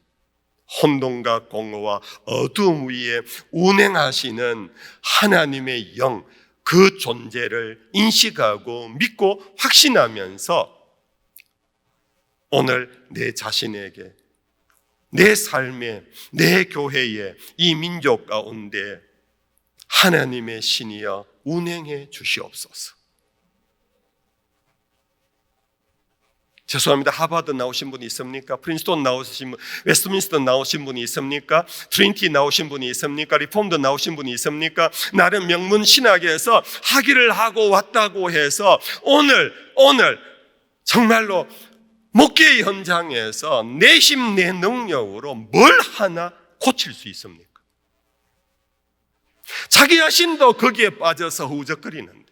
혼돈과 공허와 어두움 위에 운행하시는 하나님의 영, 그 존재를 인식하고 믿고 확신하면서 오늘 내 자신에게, 내 삶에, 내 교회에, 이 민족 가운데 하나님의 신이여 운행해 주시옵소서. 죄송합니다. 하버드 나오신 분이 있습니까? 프린스턴 나오신 분, 웨스트민스터 나오신 분이 있습니까? 트리니티 나오신 분이 있습니까? 리폼드 나오신 분이 있습니까? 나름 명문 신학에서 학위를 하고 왔다고 해서 오늘 정말로 목회 현장에서 내 힘, 내 능력으로 뭘 하나 고칠 수 있습니까? 자기 자신도 거기에 빠져서 후적거리는데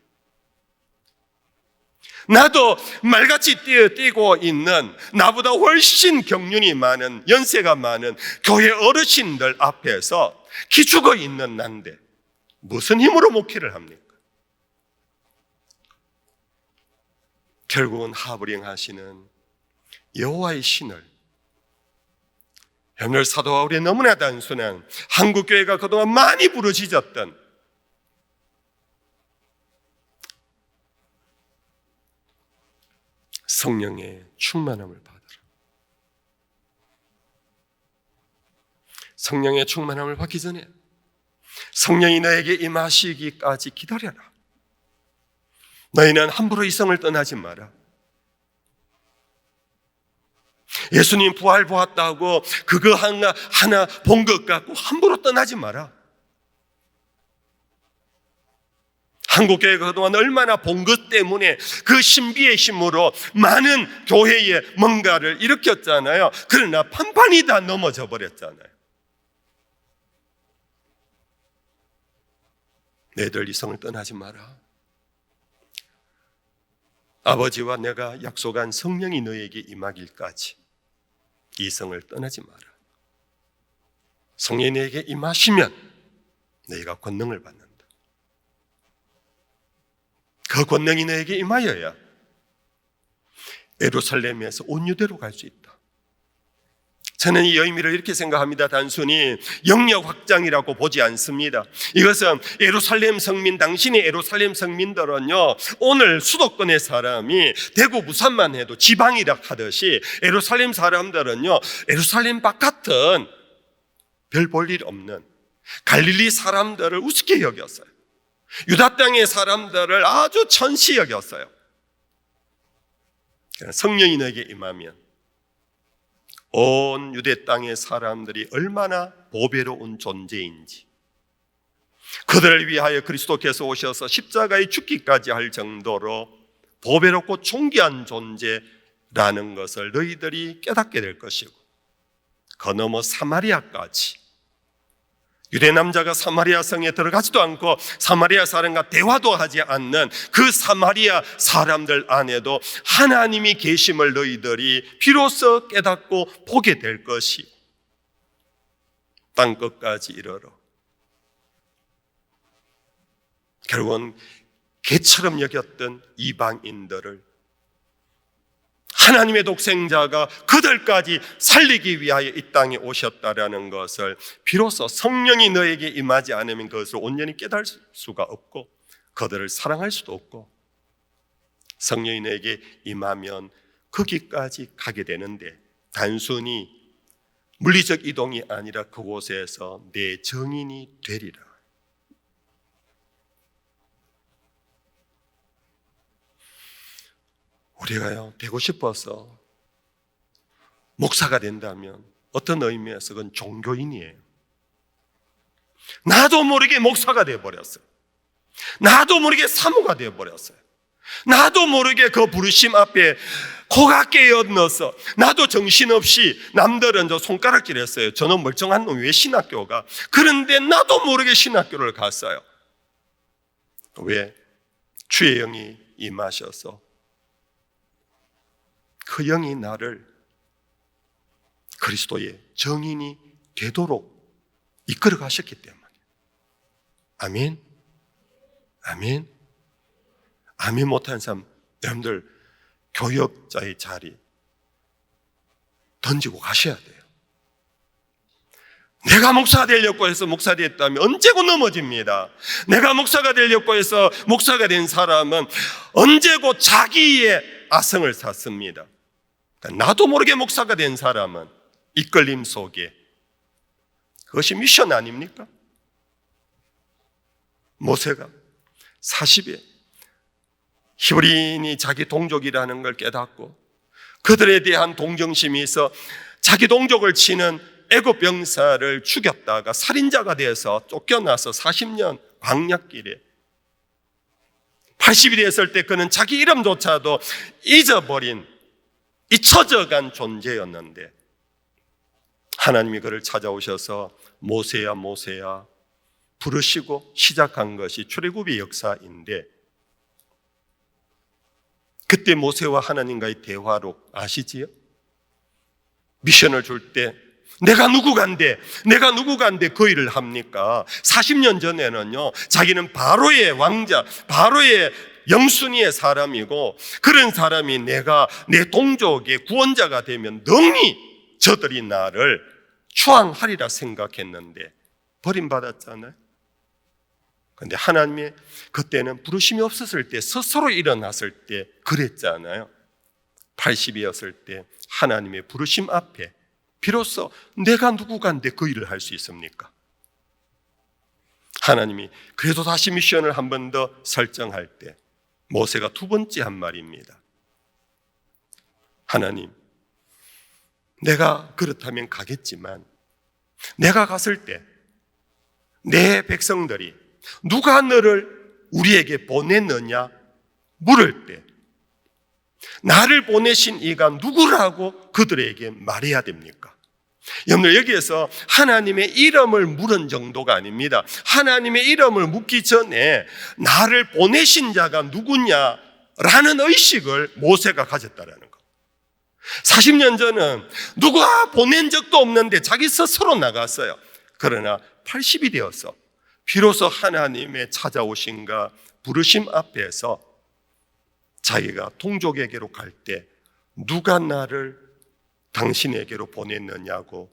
나도 말같이 뛰고 있는 나보다 훨씬 경륜이 많은 연세가 많은 교회 어르신들 앞에서 기죽어 있는 난데 무슨 힘으로 목회를 합니까? 결국은 하버링 하시는 여호와의 신을 여러분들 사도 바울이 너무나 단순한 한국교회가 그동안 많이 부르짖었던 성령의 충만함을 받으라. 성령의 충만함을 받기 전에 성령이 너에게 임하시기까지 기다려라. 너희는 함부로 이 성을 떠나지 마라. 예수님 부활 보았다고 그거 하나 본 것 같고 함부로 떠나지 마라. 한국교회가 그동안 얼마나 본 것 때문에 그 신비의 힘으로 많은 교회에 뭔가를 일으켰잖아요. 그러나 판판이 다 넘어져 버렸잖아요. 너희들 이 성을 떠나지 마라. 아버지와 내가 약속한 성령이 너에게 임하길까지 이 성을 떠나지 마라. 성령이 너에게 임하시면 너희가 권능을 받는다. 그 권능이 너에게 임하여야 예루살렘에서 온 유대로 갈 수 있다. 저는 이 의미를 이렇게 생각합니다. 단순히 영역 확장이라고 보지 않습니다. 이것은 예루살렘 성민, 당신의 예루살렘 성민들은요, 오늘 수도권의 사람이 대구, 부산만 해도 지방이라 하듯이 예루살렘 사람들은요, 예루살렘 바깥은 별 볼 일 없는 갈릴리 사람들을 우습게 여겼어요. 유다 땅의 사람들을 아주 천시 여겼어요. 성령이 너에게 임하면 온 유대 땅의 사람들이 얼마나 보배로운 존재인지, 그들을 위하여 그리스도께서 오셔서 십자가에 죽기까지 할 정도로 보배롭고 존귀한 존재라는 것을 너희들이 깨닫게 될 것이고, 그 너머 사마리아까지, 유대 남자가 사마리아 성에 들어가지도 않고 사마리아 사람과 대화도 하지 않는 그 사마리아 사람들 안에도 하나님이 계심을 너희들이 비로소 깨닫고 보게 될 것이, 땅끝까지 이르러 결국은 개처럼 여겼던 이방인들을 하나님의 독생자가 그들까지 살리기 위하여 이 땅에 오셨다라는 것을 비로소 성령이 너에게 임하지 않으면 그것을 온전히 깨달을 수가 없고 그들을 사랑할 수도 없고, 성령이 너에게 임하면 거기까지 가게 되는데 단순히 물리적 이동이 아니라 그곳에서 내 정인이 되리라. 우리가요, 되고 싶어서 목사가 된다면 어떤 의미에서 그건 종교인이에요. 나도 모르게 목사가 되어버렸어요. 나도 모르게 사모가 되어버렸어요. 나도 모르게 그 부르심 앞에 코가 깨어 넣어서 나도 정신없이, 남들은 저 손가락질 했어요. 저는 멀쩡한 놈이 왜 신학교가? 그런데 나도 모르게 신학교를 갔어요. 왜? 주의 영이 임하셔서 그 영이 나를 그리스도의 정인이 되도록 이끌어 가셨기 때문에. 아멘. 아멘. 아멘 못하는 사람, 여러분들 교역자의 자리 던지고 가셔야 돼요. 내가 목사가 되려고 해서 목사 됐다면 언제고 넘어집니다. 내가 목사가 되려고 해서 목사가 된 사람은 언제고 자기의 아성을 샀습니다. 나도 모르게 목사가 된 사람은 이끌림 속에, 그것이 미션 아닙니까? 모세가 40에 히브리인이 자기 동족이라는 걸 깨닫고 그들에 대한 동정심이 있어 자기 동족을 치는 애굽 병사를 죽였다가 살인자가 되어서 쫓겨나서 40년 광야길에 80이 됐을 때 그는 자기 이름조차도 잊어버린, 잊혀져간 존재였는데 하나님이 그를 찾아오셔서 모세야 모세야 부르시고 시작한 것이 출애굽의 역사인데, 그때 모세와 하나님과의 대화로 아시지요? 미션을 줄 때 내가 누구간데 그 일을 합니까? 40년 전에는요, 자기는 바로의 왕자, 바로의 영순이의 사람이고 그런 사람이 내가 내 동족의 구원자가 되면 능히 저들이 나를 추앙하리라 생각했는데 버림받았잖아요. 그런데 하나님의 그때는 부르심이 없었을 때, 스스로 일어났을 때 그랬잖아요. 80이었을 때 하나님의 부르심 앞에 비로소 내가 누구간데 그 일을 할 수 있습니까? 하나님이 그래도 다시 미션을 한 번 더 설정할 때 모세가 두 번째 한 말입니다. 하나님, 내가 그렇다면 가겠지만 내가 갔을 때 내 백성들이 누가 너를 우리에게 보냈느냐 물을 때 나를 보내신 이가 누구라고 그들에게 말해야 됩니까? 여러분들, 여기에서 하나님의 이름을 물은 정도가 아닙니다. 하나님의 이름을 묻기 전에 나를 보내신 자가 누구냐라는 의식을 모세가 가졌다라는 것. 40년 전은 누가 보낸 적도 없는데 자기 스스로 나갔어요. 그러나 80이 되어서 비로소 하나님의 찾아오신가 부르심 앞에서 자기가 동족에게로 갈 때 누가 나를 당신에게로 보냈느냐고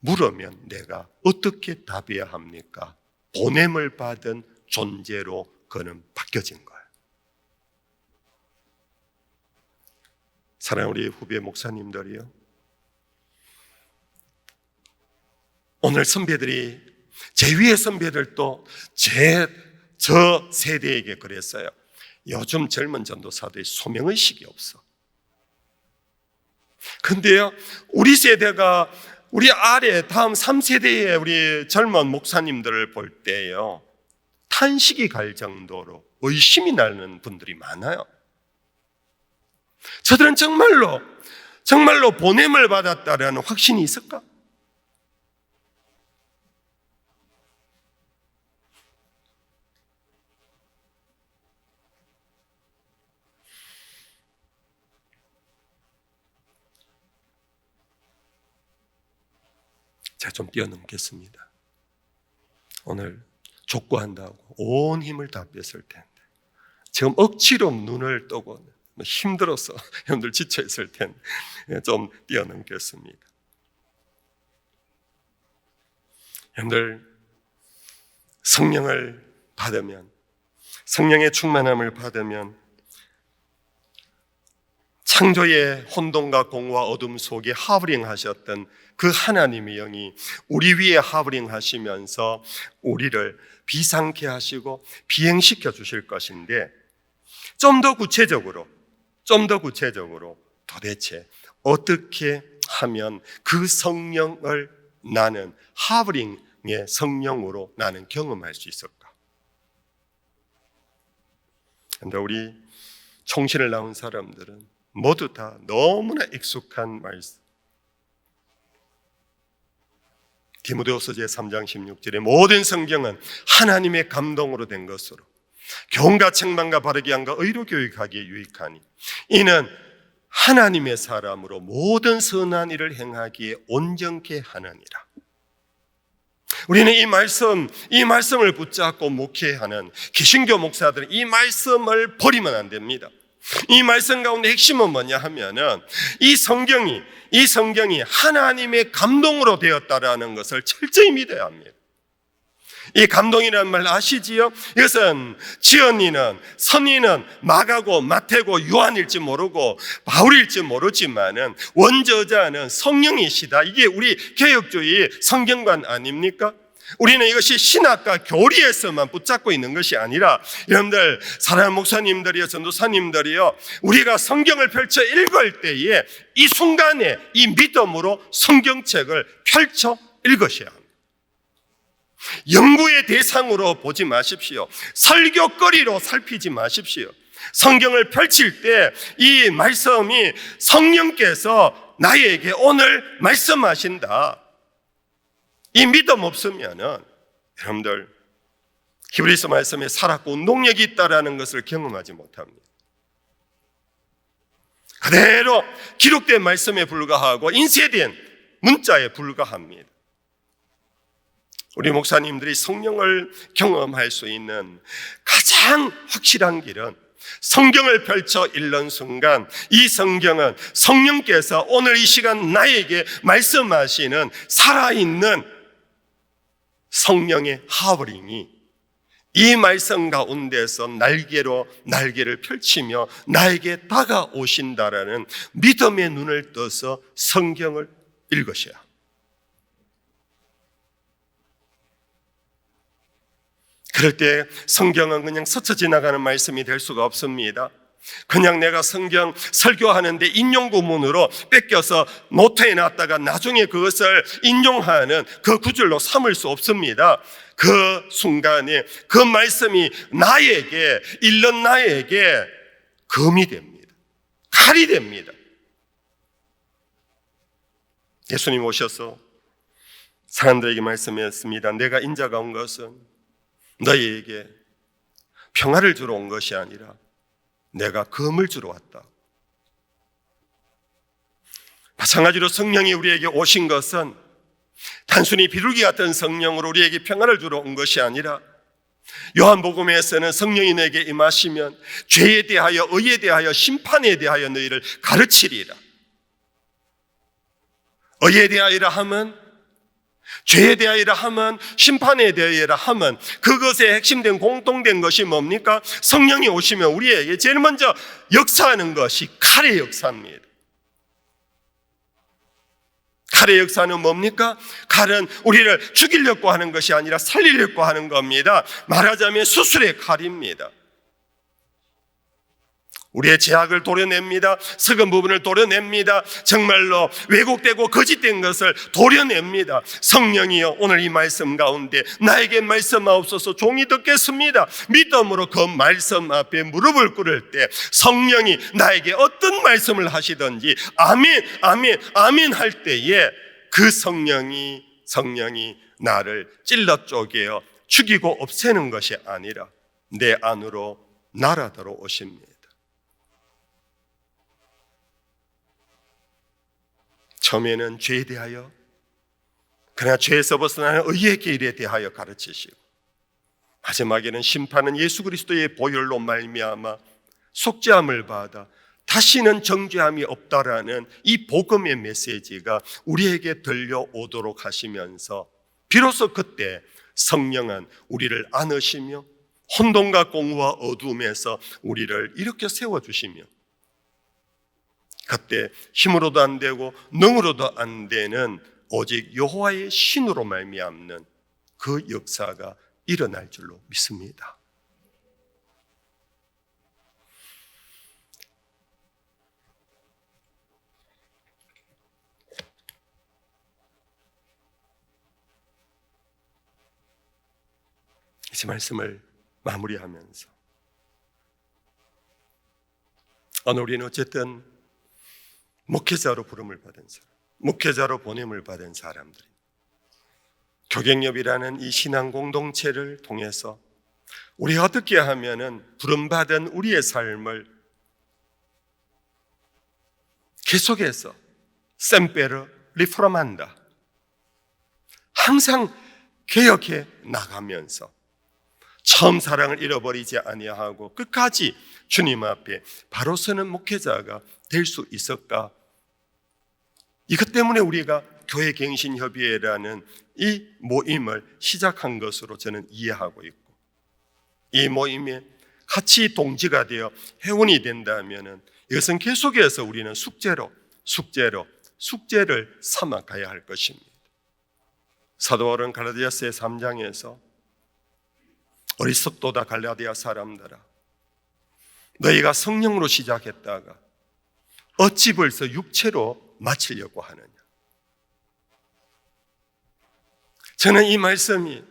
물으면 내가 어떻게 답해야 합니까? 보냄을 받은 존재로 그는 바뀌어진 거예요. 사랑하는 우리 후배 목사님들이요, 오늘 선배들이, 제 위의 선배들도 저 세대에게 그랬어요. 요즘 젊은 전도사들이 소명의식이 없어. 근데요, 우리 세대가 우리 아래 다음 3세대의 우리 젊은 목사님들을 볼 때요, 탄식이 갈 정도로 의심이 나는 분들이 많아요. 저들은 정말로 보냄을 받았다라는 확신이 있을까? 제가 좀 뛰어넘겠습니다. 오늘 족구한다고 온 힘을 다 뺐을 텐데, 지금 억지로 눈을 뜨고 힘들어서 여러분들 지쳐있을 텐데 좀 뛰어넘겠습니다. 여러분들, 성령을 받으면, 성령의 충만함을 받으면 창조의 혼돈과 공허와 어둠 속에 하브링 하셨던 그 하나님의 영이 우리 위에 하브링 하시면서 우리를 비상케 하시고 비행시켜 주실 것인데, 좀 더 구체적으로 도대체 어떻게 하면 그 성령을 나는 하브링의 성령으로 나는 경험할 수 있을까? 그런데 우리 총신을 나온 사람들은 모두 다 너무나 익숙한 말씀. 디모데후서 제3장 16절에 모든 성경은 하나님의 감동으로 된 것으로 교훈과 책망과 바르게 함과 의로 교육하기에 유익하니 이는 하나님의 사람으로 모든 선한 일을 행하기에 온전케 하느니라. 우리는 이 말씀을 붙잡고 목회하는 개신교 목사들은 이 말씀을 버리면 안 됩니다. 이 말씀 가운데 핵심은 뭐냐 하면은 이 성경이 하나님의 감동으로 되었다라는 것을 철저히 믿어야 합니다. 이 감동이라는 말 아시지요? 이것은 지언니는, 선인은 마가고 마태고 요한일지 모르고 바울일지 모르지만은 원저자는 성령이시다. 이게 우리 개혁주의 성경관 아닙니까? 우리는 이것이 신학과 교리에서만 붙잡고 있는 것이 아니라, 여러분들, 사랑하는 목사님들이요, 전도사님들이요, 우리가 성경을 펼쳐 읽을 때에 이 순간에 이 믿음으로 성경책을 펼쳐 읽으셔야 합니다. 연구의 대상으로 보지 마십시오. 설교거리로 살피지 마십시오. 성경을 펼칠 때 이 말씀이 성령께서 나에게 오늘 말씀하신다, 이 믿음 없으면은 여러분들 히브리서 말씀에 살았고 운동력이 있다라는 것을 경험하지 못합니다. 그대로 기록된 말씀에 불과하고 인쇄된 문자에 불과합니다. 우리 목사님들이 성령을 경험할 수 있는 가장 확실한 길은 성경을 펼쳐 읽는 순간 이 성경은 성령께서 오늘 이 시간 나에게 말씀하시는 살아있는 성령의 하브링이 이 말씀 가운데서 날개를 펼치며 나에게 다가오신다라는 믿음의 눈을 떠서 성경을 읽으셔야. 그럴 때 성경은 그냥 스쳐 지나가는 말씀이 될 수가 없습니다. 그냥 내가 성경 설교하는데 인용 구문으로 뺏겨서 노트에 놨다가 나중에 그것을 인용하는 그 구절로 삼을 수 없습니다. 그 순간에 그 말씀이 나에게, 읽는 나에게 검이 됩니다. 칼이 됩니다. 예수님 오셔서 사람들에게 말씀했습니다. 내가 인자가 온 것은 너희에게 평화를 주러 온 것이 아니라 내가 검을 주러 왔다. 마찬가지로 성령이 우리에게 오신 것은 단순히 비둘기 같은 성령으로 우리에게 평화를 주러 온 것이 아니라 요한복음에서는 성령이 내게 임하시면 죄에 대하여, 의에 대하여, 심판에 대하여 너희를 가르치리라. 의에 대하여라 하면, 죄에 대하여라 하면, 심판에 대하여라 하면 그것의 핵심된 공통된 것이 뭡니까? 성령이 오시면 우리에게 제일 먼저 역사하는 것이 칼의 역사입니다. 칼의 역사는 뭡니까? 칼은 우리를 죽이려고 하는 것이 아니라 살리려고 하는 겁니다. 말하자면 수술의 칼입니다. 우리의 죄악을 도려냅니다. 썩은 부분을 도려냅니다. 정말로 왜곡되고 거짓된 것을 도려냅니다. 성령이여, 오늘 이 말씀 가운데 나에게 말씀하옵소서. 종이 듣겠습니다. 믿음으로 그 말씀 앞에 무릎을 꿇을 때 성령이 나에게 어떤 말씀을 하시든지 아멘, 아멘, 아멘 할 때에 그 성령이 나를 찔러 쪼개어 죽이고 없애는 것이 아니라 내 안으로 날아들어 오십니다. 처음에는 죄에 대하여, 그러나 죄에서 벗어나는 의의 길에 대하여 가르치시고, 마지막에는 심판은 예수 그리스도의 보혈로 말미암아 속죄함을 받아 다시는 정죄함이 없다라는 이 복음의 메시지가 우리에게 들려오도록 하시면서 비로소 그때 성령은 우리를 안으시며 혼돈과 공허와 어두움에서 우리를 일으켜 세워주시며, 그때 힘으로도 안 되고 능으로도 안 되는 오직 여호와의 신으로 말미암는 그 역사가 일어날 줄로 믿습니다. 이 말씀을 마무리하면서 오늘 우리는 어쨌든 목회자로 부름을 받은 사람, 목회자로 보냄을 받은 사람들이 교갱협이라는 이 신앙 공동체를 통해서 우리 어떻게 하면은 부름받은 우리의 삶을 계속해서 셈페르 리포럼한다, 항상 개혁해 나가면서 처음 사랑을 잃어버리지 아니하고 끝까지 주님 앞에 바로 서는 목회자가 될 수 있을까? 이것 때문에 우리가 교회갱신협의회라는 이 모임을 시작한 것으로 저는 이해하고 있고, 이 모임에 같이 동지가 되어 회원이 된다면 이것은 계속해서 우리는 숙제를 삼아가야 할 것입니다. 사도 바울은 갈라디아서의 3장에서 어리석도다 갈라디아 사람들아, 너희가 성령으로 시작했다가 어찌 벌써 육체로 마치려고 하느냐. 저는 이 말씀이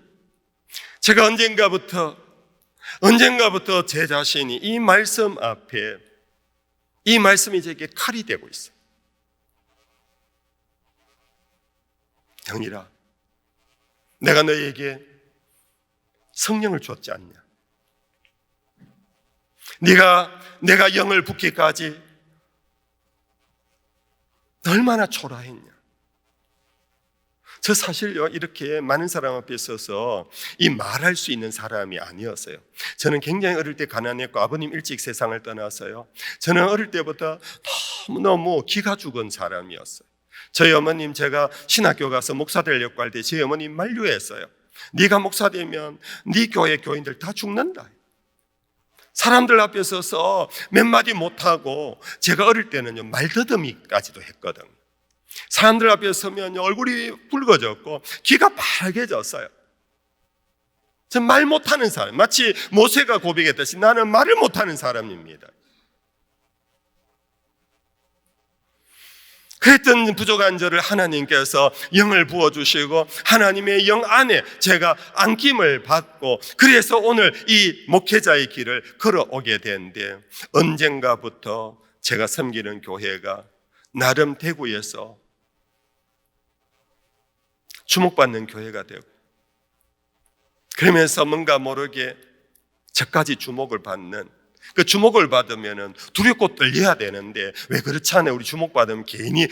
제가 언젠가부터 제 자신이 이 말씀 앞에, 이 말씀이 제게 칼이 되고 있어요. 형이라, 내가 너희에게 성령을 줬지 않냐? 내가 영을 붓기까지 얼마나 초라했냐? 저 사실요, 이렇게 많은 사람 앞에 서서 이 말할 수 있는 사람이 아니었어요. 저는 굉장히 어릴 때 가난했고 아버님 일찍 세상을 떠나서요, 저는 어릴 때부터 너무너무 기가 죽은 사람이었어요. 저희 어머님, 제가 신학교 가서 목사 되려고 할 때 저희 어머님 만류했어요. 네가 목사 되면 네 교회 교인들 다 죽는다. 사람들 앞에 서서 몇 마디 못하고, 제가 어릴 때는요 말더듬이까지도 했거든. 사람들 앞에 서면 얼굴이 붉어졌고 귀가 빨개졌어요. 전 말 못하는 사람, 마치 모세가 고백했듯이 나는 말을 못하는 사람입니다. 그랬던 부족한 저를 하나님께서 영을 부어주시고 하나님의 영 안에 제가 안김을 받고 그래서 오늘 이 목회자의 길을 걸어오게 된데, 언젠가부터 제가 섬기는 교회가 나름 대구에서 주목받는 교회가 되고, 그러면서 뭔가 모르게 저까지 주목을 받는, 그 주목을 받으면 두렵고 떨려야 되는데 왜 그렇지 않아요? 우리 주목받으면 괜히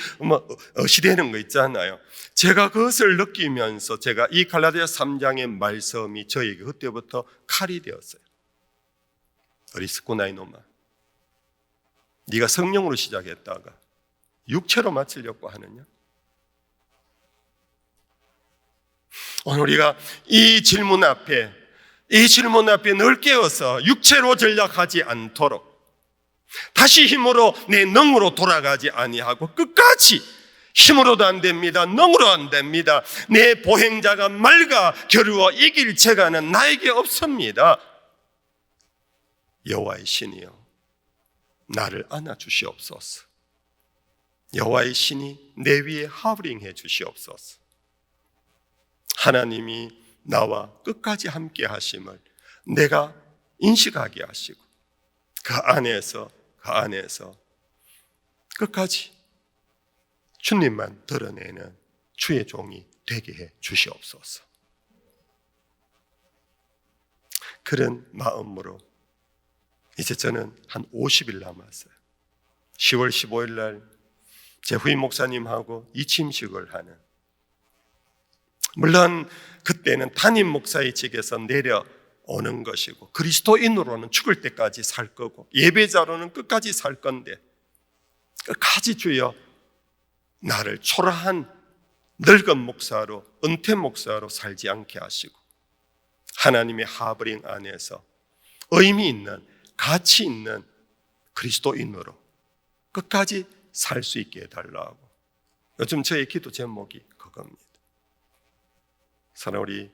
어시되는 거 있잖아요. 제가 그것을 느끼면서 제가 이 갈라디아서 3장의 말씀이 저에게 그때부터 칼이 되었어요. 어리석구나 이놈아, 네가 성령으로 시작했다가 육체로 마치려고 하느냐? 오늘 우리가 이 질문 앞에 늘 깨어서 육체로 전략하지 않도록, 다시 힘으로 내 능으로 돌아가지 아니하고 끝까지 힘으로도 안 됩니다, 능으로 안 됩니다, 내 보행자가 맑아 겨루어 이길 재간은 나에게 없습니다. 여호와의 신이여 나를 안아주시옵소서. 여호와의 신이 내 위에 하브링해 주시옵소서. 하나님이 나와 끝까지 함께 하심을 내가 인식하게 하시고 그 안에서 끝까지 주님만 드러내는 주의 종이 되게 해 주시옵소서. 그런 마음으로 이제 저는 한 50일 남았어요. 10월 15일 날 제 후임 목사님하고 이침식을 하는, 물론 그때는 담임 목사의 직에서 내려오는 것이고 그리스도인으로는 죽을 때까지 살 거고 예배자로는 끝까지 살 건데, 끝까지 주여 나를 초라한 늙은 목사로, 은퇴 목사로 살지 않게 하시고 하나님의 하브링 안에서 의미 있는, 가치 있는 그리스도인으로 끝까지 살 수 있게 해달라고, 요즘 저의 기도 제목이 그겁니다. 사랑하는 우리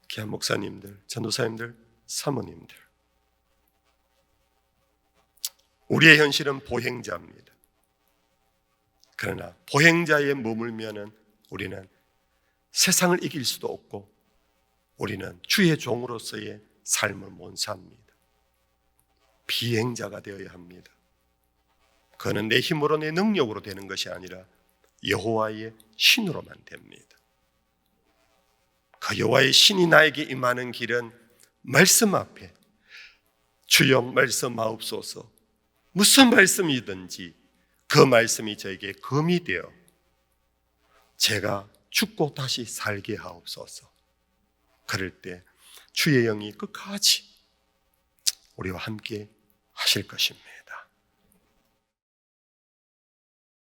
귀한 목사님들, 전도사님들, 사모님들, 우리의 현실은 보행자입니다. 그러나 보행자에 머물면은 우리는 세상을 이길 수도 없고 우리는 주의 종으로서의 삶을 못 삽니다. 비행자가 되어야 합니다. 그는 내 힘으로, 내 능력으로 되는 것이 아니라 여호와의 신으로만 됩니다. 그 여호와의 신이 나에게 임하는 길은 말씀 앞에 주여 말씀하옵소서, 무슨 말씀이든지 그 말씀이 저에게 검이 되어 제가 죽고 다시 살게 하옵소서. 그럴 때 주의 영이 끝까지 우리와 함께 하실 것입니다.